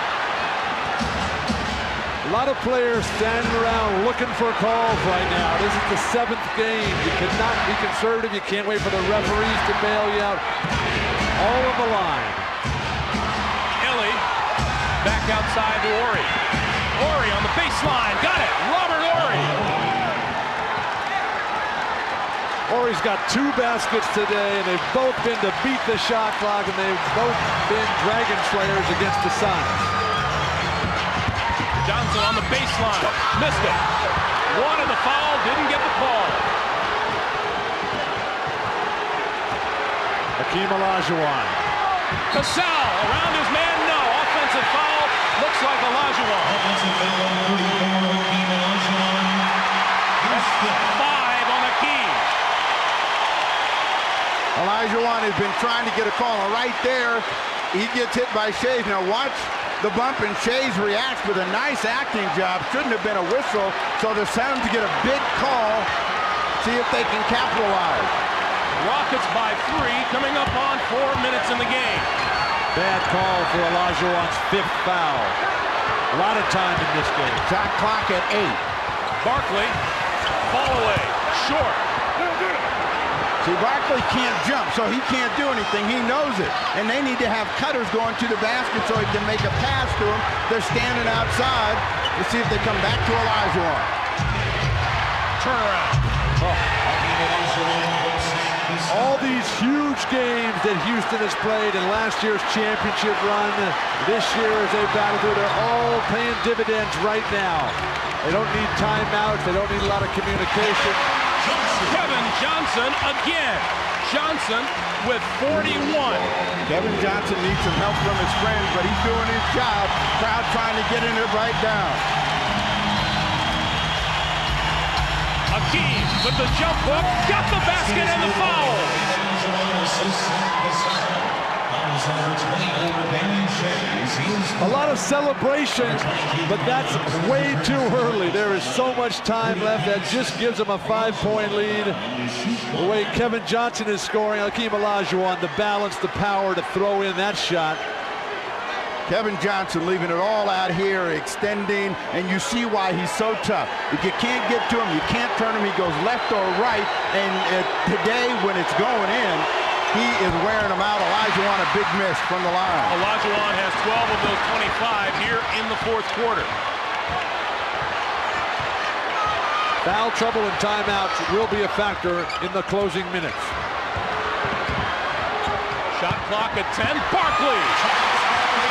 a lot of players standing around looking for calls right now. This is the 7th game. You cannot be conservative. You can't wait for the referees to bail you out. All on the line. Elie back outside to Ori. Ori on the baseline. Got it. Robert Ori. Ori's got 2 baskets today, and they've both been to beat the shot clock, and they've both been Dragon Slayers against the Suns. Johnson on the baseline. Missed it. Wanted the foul, didn't get the call. Hakeem Olajuwon. Cassell around his man, no. Offensive foul, looks like Olajuwon. Offensive foul on number 34, Hakeem Olajuwon. That's 5 on Hakeem. Olajuwon has been trying to get a call. And right there, he gets hit by Shays. Now watch the bump, and Shays reacts with a nice acting job. Shouldn't have been a whistle, so the Suns get a big call. See if they can capitalize. Rockets by 3, coming up on 4 minutes in the game. Bad call for Olajuwon's 5th foul. A lot of time in this game. Shot clock at 8. Barkley, fall away, short. See, Barkley can't jump, so he can't do anything. He knows it. And they need to have cutters going to the basket so he can make a pass to him. They're standing outside. Let's see if they come back to Olajuwon. Turnaround. All these huge games that Houston has played in last year's championship run, this year as they battle through, they're all paying dividends right now. They don't need timeouts. They don't need a lot of communication. Kevin Johnson again. Johnson with 41. Kevin Johnson needs some help from his friends, but he's doing his job. Crowd trying to get in it right down. Hakeem with the jump hook, got the basket and the foul. A lot of celebration, but that's way too early. There is so much time left. That just gives them a 5-point lead. The way Kevin Johnson is scoring, Hakeem Olajuwon, the balance, the power to throw in that shot. Kevin Johnson leaving it all out here, extending, and you see why he's so tough. If you can't get to him, you can't turn him. He goes left or right, and today when it's going in, he is wearing them out. Olajuwon, a big miss from the line. Olajuwon has 12 of those 25 here in the 4th quarter. Foul trouble and timeouts will be a factor in the closing minutes. Shot clock at 10. Barkley.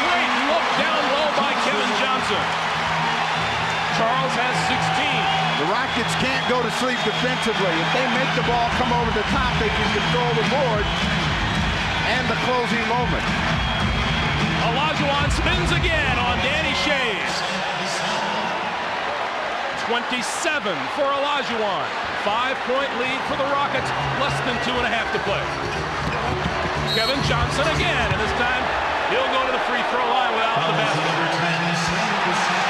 Great look down low by Kevin Johnson. Charles has 16. The Rockets can't go to sleep defensively. If they make the ball come over the top, they can control the board and the closing moment. Olajuwon spins again on Danny Shays. 27 for Olajuwon. 5-point lead for the Rockets. Less than 2.5 to play. Kevin Johnson again, and this time he'll go to the free throw line without the basket.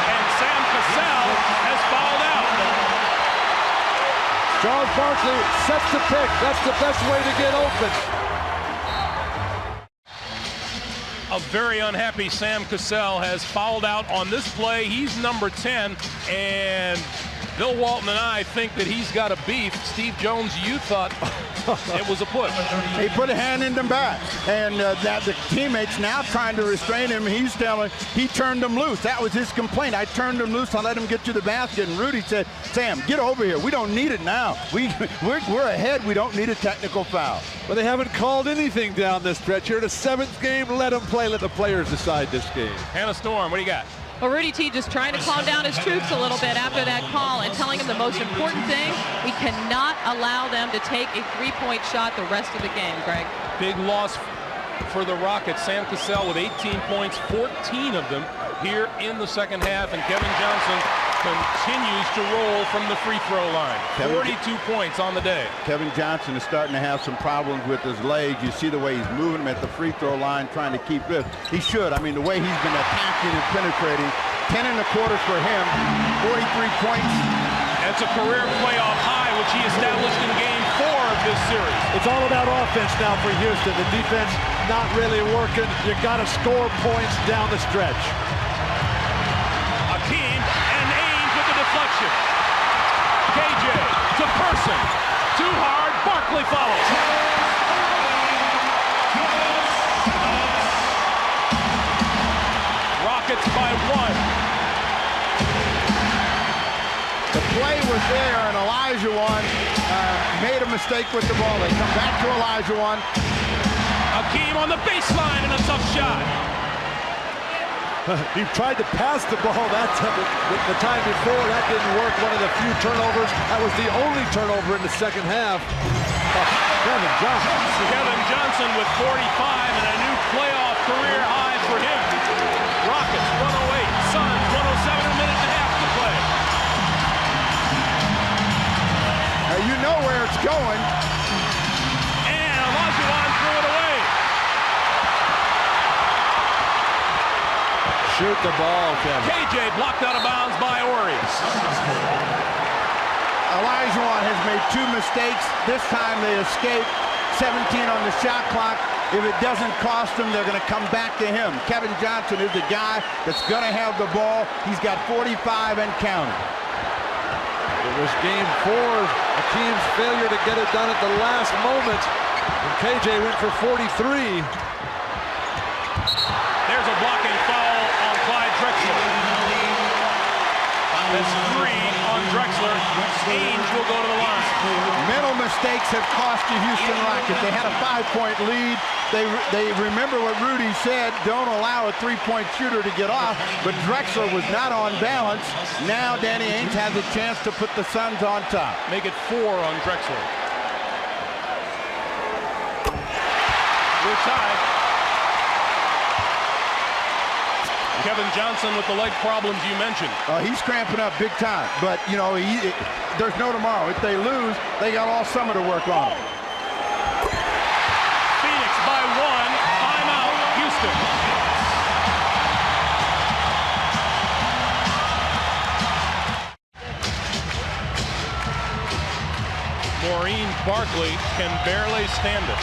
And Sam Cassell has fouled out. Charles Barkley sets the pick. That's the best way to get open. A very unhappy Sam Cassell has fouled out on this play. He's number 10, and Bill Walton and I think that he's got a beef. Steve Jones, you thought it was a push. He put a hand in the back, and that the teammates now trying to restrain him. He's telling, he turned him loose. That was his complaint. I turned him loose. I let him get to the basket, and Rudy said, Sam, get over here. We don't need it now. We're ahead. We don't need a technical foul. But they haven't called anything down this stretch here. The 7th game, let them play. Let the players decide this game. Hannah Storm, what do you got? Well, Rudy T just trying to calm down his troops a little bit after that call and telling him the most important thing, we cannot allow them to take a 3-point shot the rest of the game, Greg. Big loss for the Rockets. Sam Cassell with 18 points, 14 of them here in the second half, and Kevin Johnson continues to roll from the free throw line. 42 points on the day. Kevin Johnson is starting to have some problems with his legs. You see the way he's moving him at the free throw line, trying to keep this. He should. I mean, the way he's been attacking and penetrating. 10 1/4 for him, 43 points. That's a career playoff high, which he established in Game 4 of this series. It's all about offense now for Houston. The defense not really working. You got to score points down the stretch. Hakeem and Ainge with the deflection. KJ to Person. Too hard. Barkley follows. Rockets by 1. The play was there, and Olajuwon made a mistake with the ball. They come back to Olajuwon. Hakeem on the baseline and a tough shot. He tried to pass the ball the time before. That didn't work. One of the few turnovers. That was the only turnover in the second half. Kevin Johnson. Kevin Johnson with 45 and a new playoff career high for him. Rockets 108, Suns 107, a minute and a half to play. Now you know where it's going. And Olajuwon threw it away. Shoot the ball, Kevin. KJ blocked out of bounds by Ori. Olajuwon has made 2 mistakes. This time they escape. 17 on the shot clock. If it doesn't cost them, they're going to come back to him. Kevin Johnson is the guy that's going to have the ball. He's got 45 and counting. It was game 4. Hakeem's failure to get it done at the last moment. And KJ went for 43. There's a blocking foul on Clyde Drexler. That's 3 on Drexler. Ainge will go to the line. Mental mistakes have cost the Houston Rockets. They had a 5-point lead. They remember what Rudy said, don't allow a 3-point shooter to get off, but Drexler was not on balance. Now Danny Ainge has a chance to put the Suns on top. Make it 4 on Drexler. We're tied. Kevin Johnson with the leg problems you mentioned. He's cramping up big time, but you know, there's no tomorrow. If they lose, they got all summer to work on it. Phoenix by 1, timeout, Houston. Maureen Barkley can barely stand it.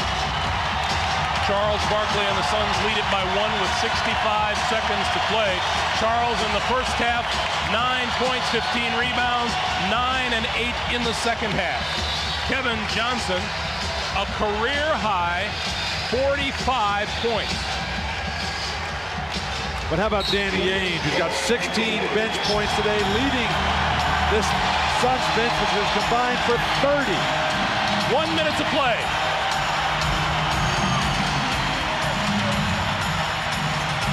Charles Barkley and the Suns lead it by 1 with 65 seconds to play. Charles in the first half, 9 points, 15 rebounds, 9 and 8 in the second half. Kevin Johnson, a career high 45 points. But how about Danny Ainge, who's got 16 bench points today, leading this Suns bench, which is combined for 30. 1 minute to play.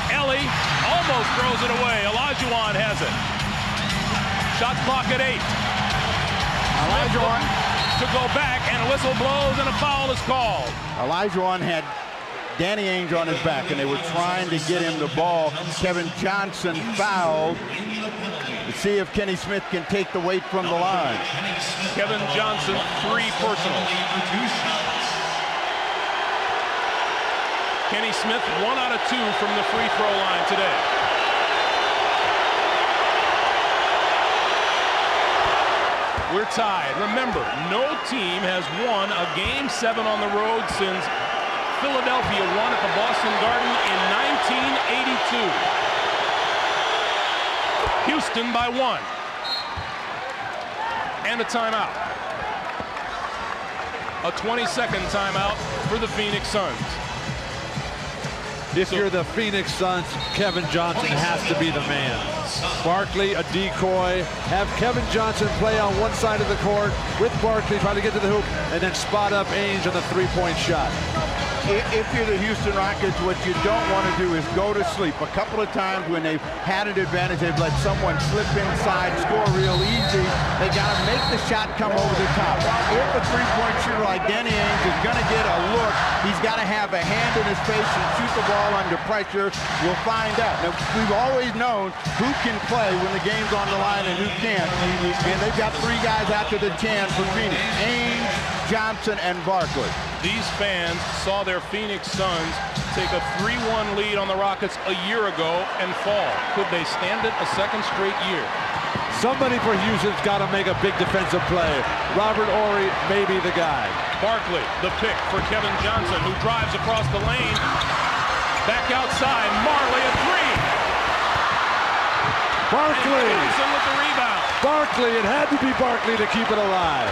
Elie almost throws it away. Olajuwon has it. Shot clock at 8. Olajuwon to go back, and a whistle blows and a foul is called. Olajuwon had Danny Ainge on his back, and they were trying to get him the ball. Kevin Johnson fouled. To see if Kenny Smith can take the weight from the line. Kevin Johnson, 3 personal. Kenny Smith, 1 out of 2 from the free throw line today. We're tied. Remember, no team has won a Game 7 on the road since Philadelphia won at the Boston Garden in 1982. Houston by 1. And a timeout. A 20-second timeout for the Phoenix Suns. If you're the Phoenix Suns, Kevin Johnson has to be the man. Barkley, a decoy. Have Kevin Johnson play on one side of the court with Barkley, try to get to the hoop, and then spot up Ainge on the 3-point shot. If you're the Houston Rockets, what you don't want to do is go to sleep. A couple of times when they've had an advantage, they've let someone slip inside, score real easy. They got to make the shot come over the top. If a 3-point shooter like Danny Ainge is going to get a look, he's got to have a hand in his face and shoot the ball under pressure. We'll find out. Now, we've always known who can play when the game's on the line and who can't. And they've got 3 guys after the chance for Phoenix: Ainge, Johnson, and Barkley. These fans saw their Phoenix Suns take a 3-1 lead on the Rockets a year ago and fall. Could they stand it a second straight year? Somebody for Houston's got to make a big defensive play. Robert Horry may be the guy. Barkley, the pick for Kevin Johnson, who drives across the lane. Back outside, Marley a 3. Barkley! And Johnson with the rebound. Barkley, it had to be Barkley to keep it alive.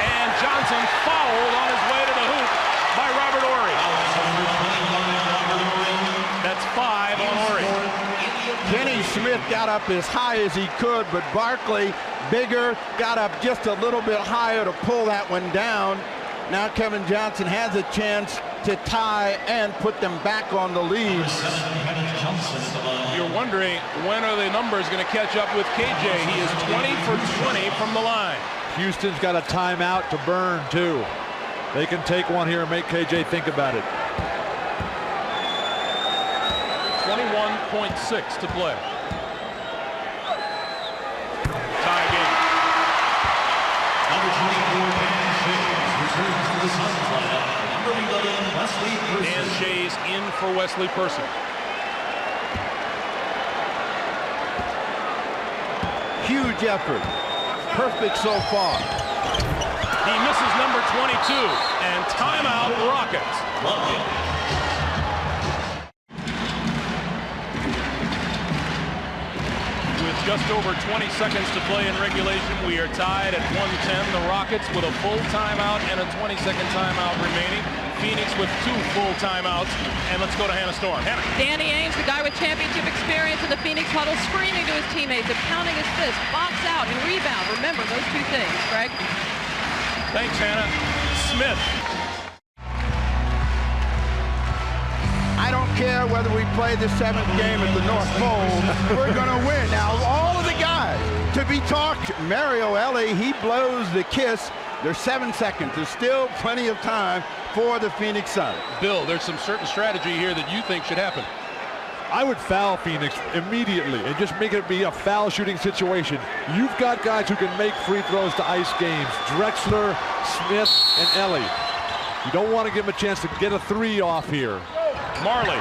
And Johnson fouled on his way to the hoop by Robert Horry. That's 5 on Horry. Kenny Smith got up as high as he could, but Barkley, bigger, got up just a little bit higher to pull that one down. Now Kevin Johnson has a chance to tie and put them back on the lead. wondering when are the numbers going to catch up with KJ. He is 20 for 20 from the line. Houston's got a timeout to burn, too. They can take one here and make KJ think about it. 21.6 to play. Tie game. Number 24, Dan Shays, returns to the Suns lineup. Number 11, Wesley Person. Dan Shays in for Wesley Person. Huge effort. Perfect so far. He misses number 22, and timeout Rockets. With just over 20 seconds to play in regulation, we are tied at 110. The Rockets with a full timeout and a 20-second timeout remaining. Phoenix with 2 full timeouts. And let's go to Hannah Storm. Hannah. Danny Ainge, the guy with championship experience in the Phoenix huddle, screaming to his teammates and pounding his fist, box out and rebound. Remember those 2 things, Greg. Thanks, Hannah. Smith. I don't care whether we play the 7th game at the North Pole, we're going to win. Now, all of the guys to be talked. Mario Elie, he blows the kiss. There's 7 seconds. There's still plenty of time for the Phoenix Suns. Bill, there's some certain strategy here that you think should happen. I would foul Phoenix immediately and just make it be a foul shooting situation. You've got guys who can make free throws to ice games. Drexler, Smith, and Elie. You don't want to give them a chance to get a 3 off here. Marley,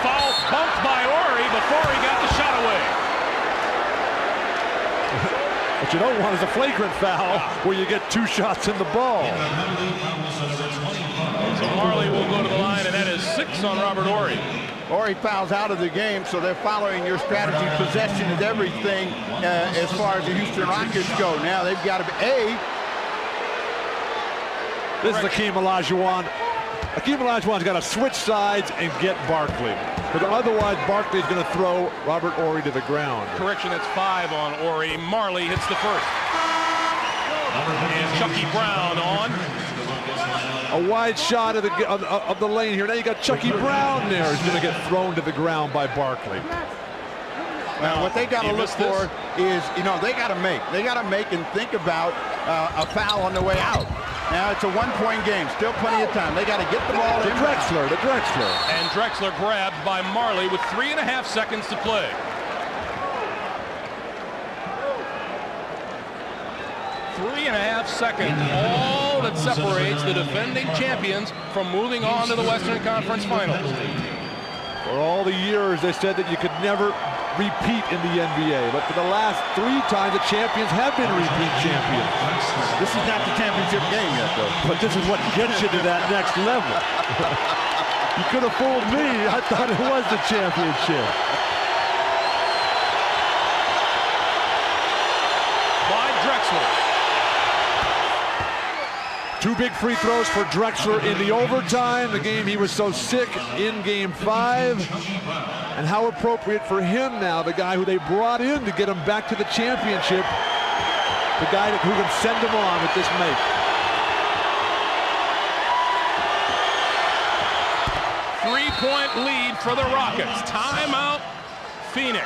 foul bumped by Ori before he got the shot away. What you don't want is a flagrant foul where you get 2 shots in the ball. So Marley will go to the line, and that is 6 on Robert Ori. Ori fouls out of the game, so they're following your strategy. Possession is everything as far as the Houston Rockets go. Now they've got to be This is Hakeem Olajuwon. Hakeem Olajuwon's got to switch sides and get Barkley. Because otherwise, Barkley's going to throw Robert Ori to the ground. Correction, that's 5 on Ori. Marley hits the first. And Chucky Brown on. A wide shot of the lane here. Now you got Chucky Brown there. He's going to get thrown to the ground by Barkley. Now, what they got to look for is, they got to make and think about a foul on the way out. Now it's a 1-point game, still plenty of time. They got to get the ball in. Drexler. And Drexler grabbed by Marley with 3.5 seconds to play. Three and a half seconds, all that separates the defending champions from moving on to the Western Conference Finals. For all the years, they said that you could never repeat in the NBA, but for the last 3 times, the champions have been repeat champions. This is not the championship game yet, though. But this is what gets you to that next level. You could have fooled me. I thought it was the championship. By Drexler. 2 big free throws for Drexler in the overtime, the game he was so sick in Game 5. And how appropriate for him now, the guy who they brought in to get him back to the championship, the guy who can send him on with this make. Three-point lead for the Rockets. Timeout, Phoenix.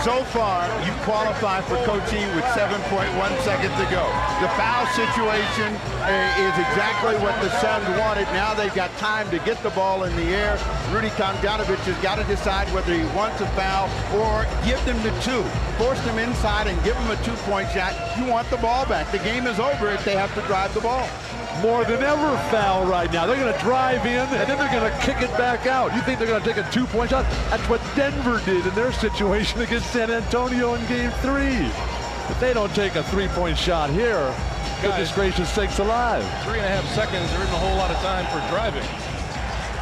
So far, you qualify for coaching with 7.1 seconds to go. The foul situation is exactly what the Suns wanted. Now they've got time to get the ball in the air. Rudy Tomjanovich has got to decide whether he wants a foul or give them the 2. Force them inside and give them a 2-point shot. You want the ball back. The game is over if they have to drive the ball. More than ever foul right now. They're going to drive in, and then they're going to kick it back out. You think they're going to take a 2-point shot? That's what Denver did in their situation against San Antonio in Game 3. If they don't take a 3-point shot here, goodness gracious sakes alive. 3.5 seconds, there isn't a whole lot of time for driving.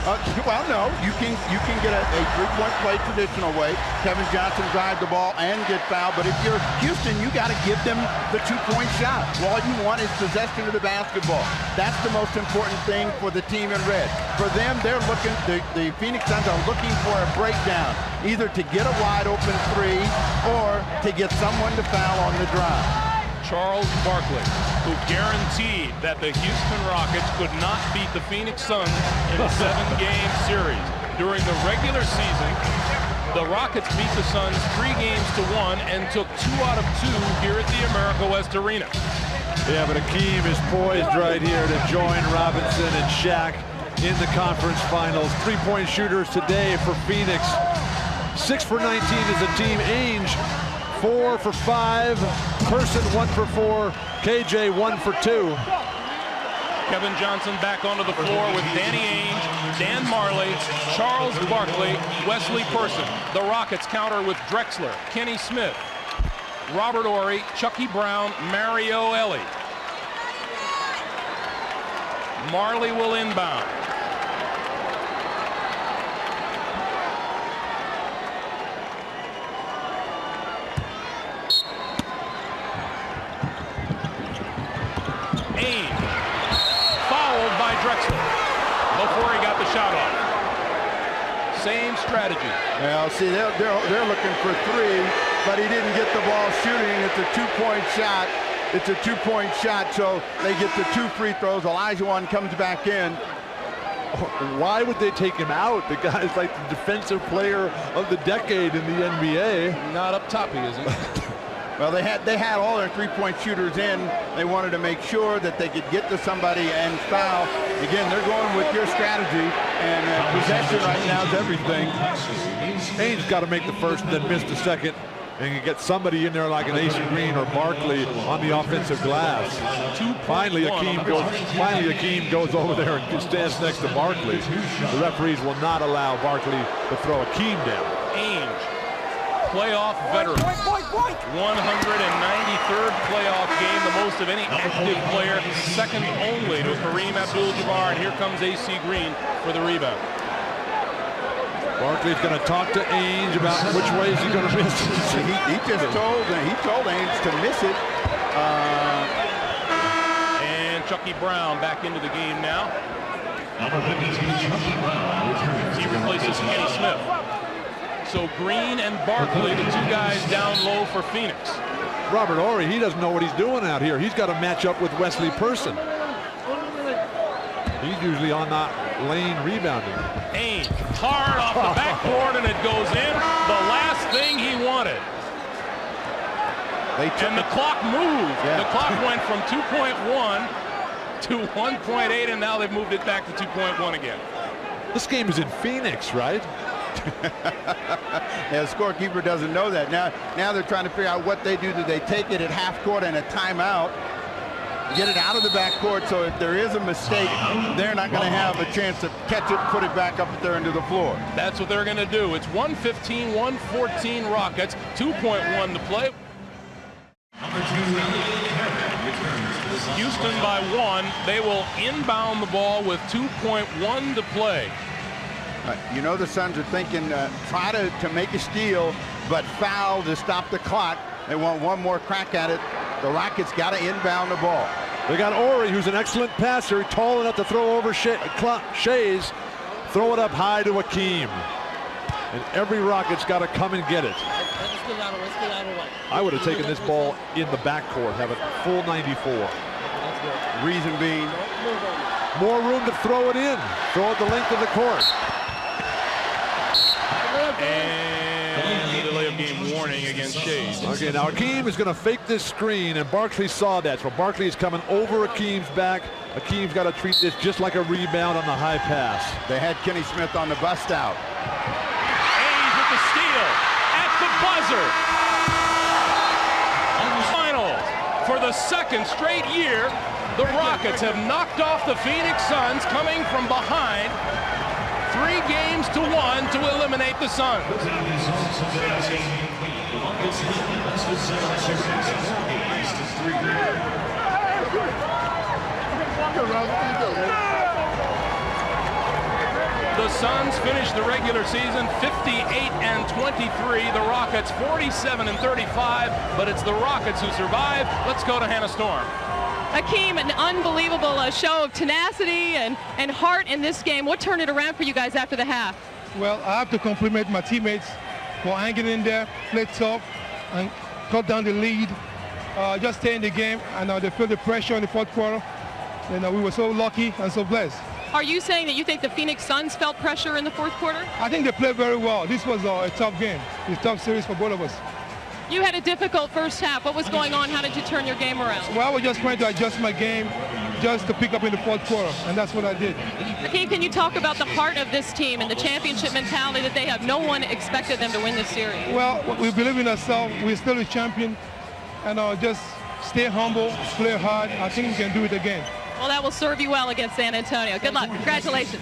Well, no, you can get a 3-point play traditional way. Kevin Johnson drive the ball and get fouled, but if you're Houston, you got to give them the 2-point shot. All you want is possession of the basketball. That's the most important thing for the team in red. For them, they're looking. The Phoenix Suns are looking for a breakdown, either to get a wide open 3 or to get someone to foul on the drive. Charles Barkley. who guaranteed that the Houston Rockets could not beat the Phoenix Suns in a 7-game series. During the regular season, the Rockets beat the Suns 3-1 and took 2 out of 2 here at the America West Arena. Yeah, but Akeem is poised right here to join Robinson and Shaq in the conference finals. 3-point shooters today for Phoenix. 6 for 19 as a team. Ainge 4 for 5. Person 1 for 4. KJ 1 for 2. Kevin Johnson back onto the floor with Danny Ainge, Dan Marley, Charles Barkley, Wesley Person. The Rockets counter with Drexler, Kenny Smith, Robert Horry, Chucky Brown, Mario Elie. Marley will inbound. Ainge, fouled by Drexler before he got the shot off. Same strategy. Well, see, they're looking for 3, but he didn't get the ball shooting. It's a 2-point shot. It's a 2-point shot, so they get the 2 free throws. Olajuwon comes back in. Why would they take him out? The guy's like the defensive player of the decade in the NBA. Not up top, he isn't. Well, they had all their 3-point shooters in. They wanted to make sure that they could get to somebody and foul. Again, they're going with your strategy, and possession right now is everything. Ainge's got to make the first and then miss the second, and you get somebody in there like an Ace Green or Barkley on the offensive glass. Finally, Akeem goes over there and stands next to Barkley. The referees will not allow Barkley to throw Akeem down. Ainge, playoff veteran, 193rd playoff game, the most of any active player, second only to Kareem Abdul-Jabbar, and here comes AC Green for the rebound. Barkley's going to talk to Ainge about which way is he going to miss. he told Ainge to miss it. And Chucky Brown back into the game now. Number 52, Chucky Brown. He replaces Kenny Smith. So Green and Barkley, the 2 guys down low for Phoenix. Robert Horry, he doesn't know what he's doing out here. He's got to match up with Wesley Person. He's usually on that lane rebounding. Ainge, hard off the backboard, and it goes in. The last thing he wanted. And the clock moved. Yeah. The clock went from 2.1 to 1.8, and now they've moved it back to 2.1 again. This game is in Phoenix, right? Yeah, the scorekeeper doesn't know that. Now they're trying to figure out what they do. Do they take it at half court and a timeout? Get it out of the backcourt, so if there is a mistake, they're not going to have a chance to catch it, put it back up there into the floor. That's what they're going to do. It's 115-114 Rockets, 2.1 to play. Number 2, Elie returns to the Suns. Houston by 1. They will inbound the ball with 2.1 to play. You know the Suns are thinking, try to make a steal, but foul to stop the clock. They want one more crack at it. The Rockets got to inbound the ball. They got Horry, who's an excellent passer, tall enough to throw over Shays. Throw it up high to Akeem. And every Rocket's got to come and get it. I would have taken this ball in the backcourt, have it full 94. Reason being, more room to throw it in. Throw it the length of the court. And delay of game warning against Shays. Okay, now Akeem is going to fake this screen, and Barkley saw that. So Barkley is coming over Akeem's back. Akeem's got to treat this just like a rebound on the high pass. they had Kenny Smith on the bust out. Ainge with the steal at the buzzer. Finals. For the second straight year, the Rockets have knocked off the Phoenix Suns coming from behind 3-1 to eliminate the Suns. The Suns finished the regular season 58-23. The Rockets 47-35, but it's the Rockets who survive. Let's go to Hannah Storm. Akeem, an unbelievable show of tenacity and heart in this game. What turned it around for you guys after the half? Well, I have to compliment my teammates for hanging in there, played tough, and cut down the lead. just stay in the game, and they feel the pressure in the fourth quarter. We were so lucky and so blessed. Are you saying that you think the Phoenix Suns felt pressure in the fourth quarter? I think they played very well. This was a tough game. It's a tough series for both of us. You had a difficult first half. What was going on? How did you turn your game around? Well, I was just trying to adjust my game just to pick up in the fourth quarter, and that's what I did. Hakeem, can you talk about the heart of this team and the championship mentality that they have? No one expected them to win this series. Well, we believe in ourselves. We're still a champion, and just stay humble, play hard. I think we can do it again. Well, that will serve you well against San Antonio. Good luck. Congratulations.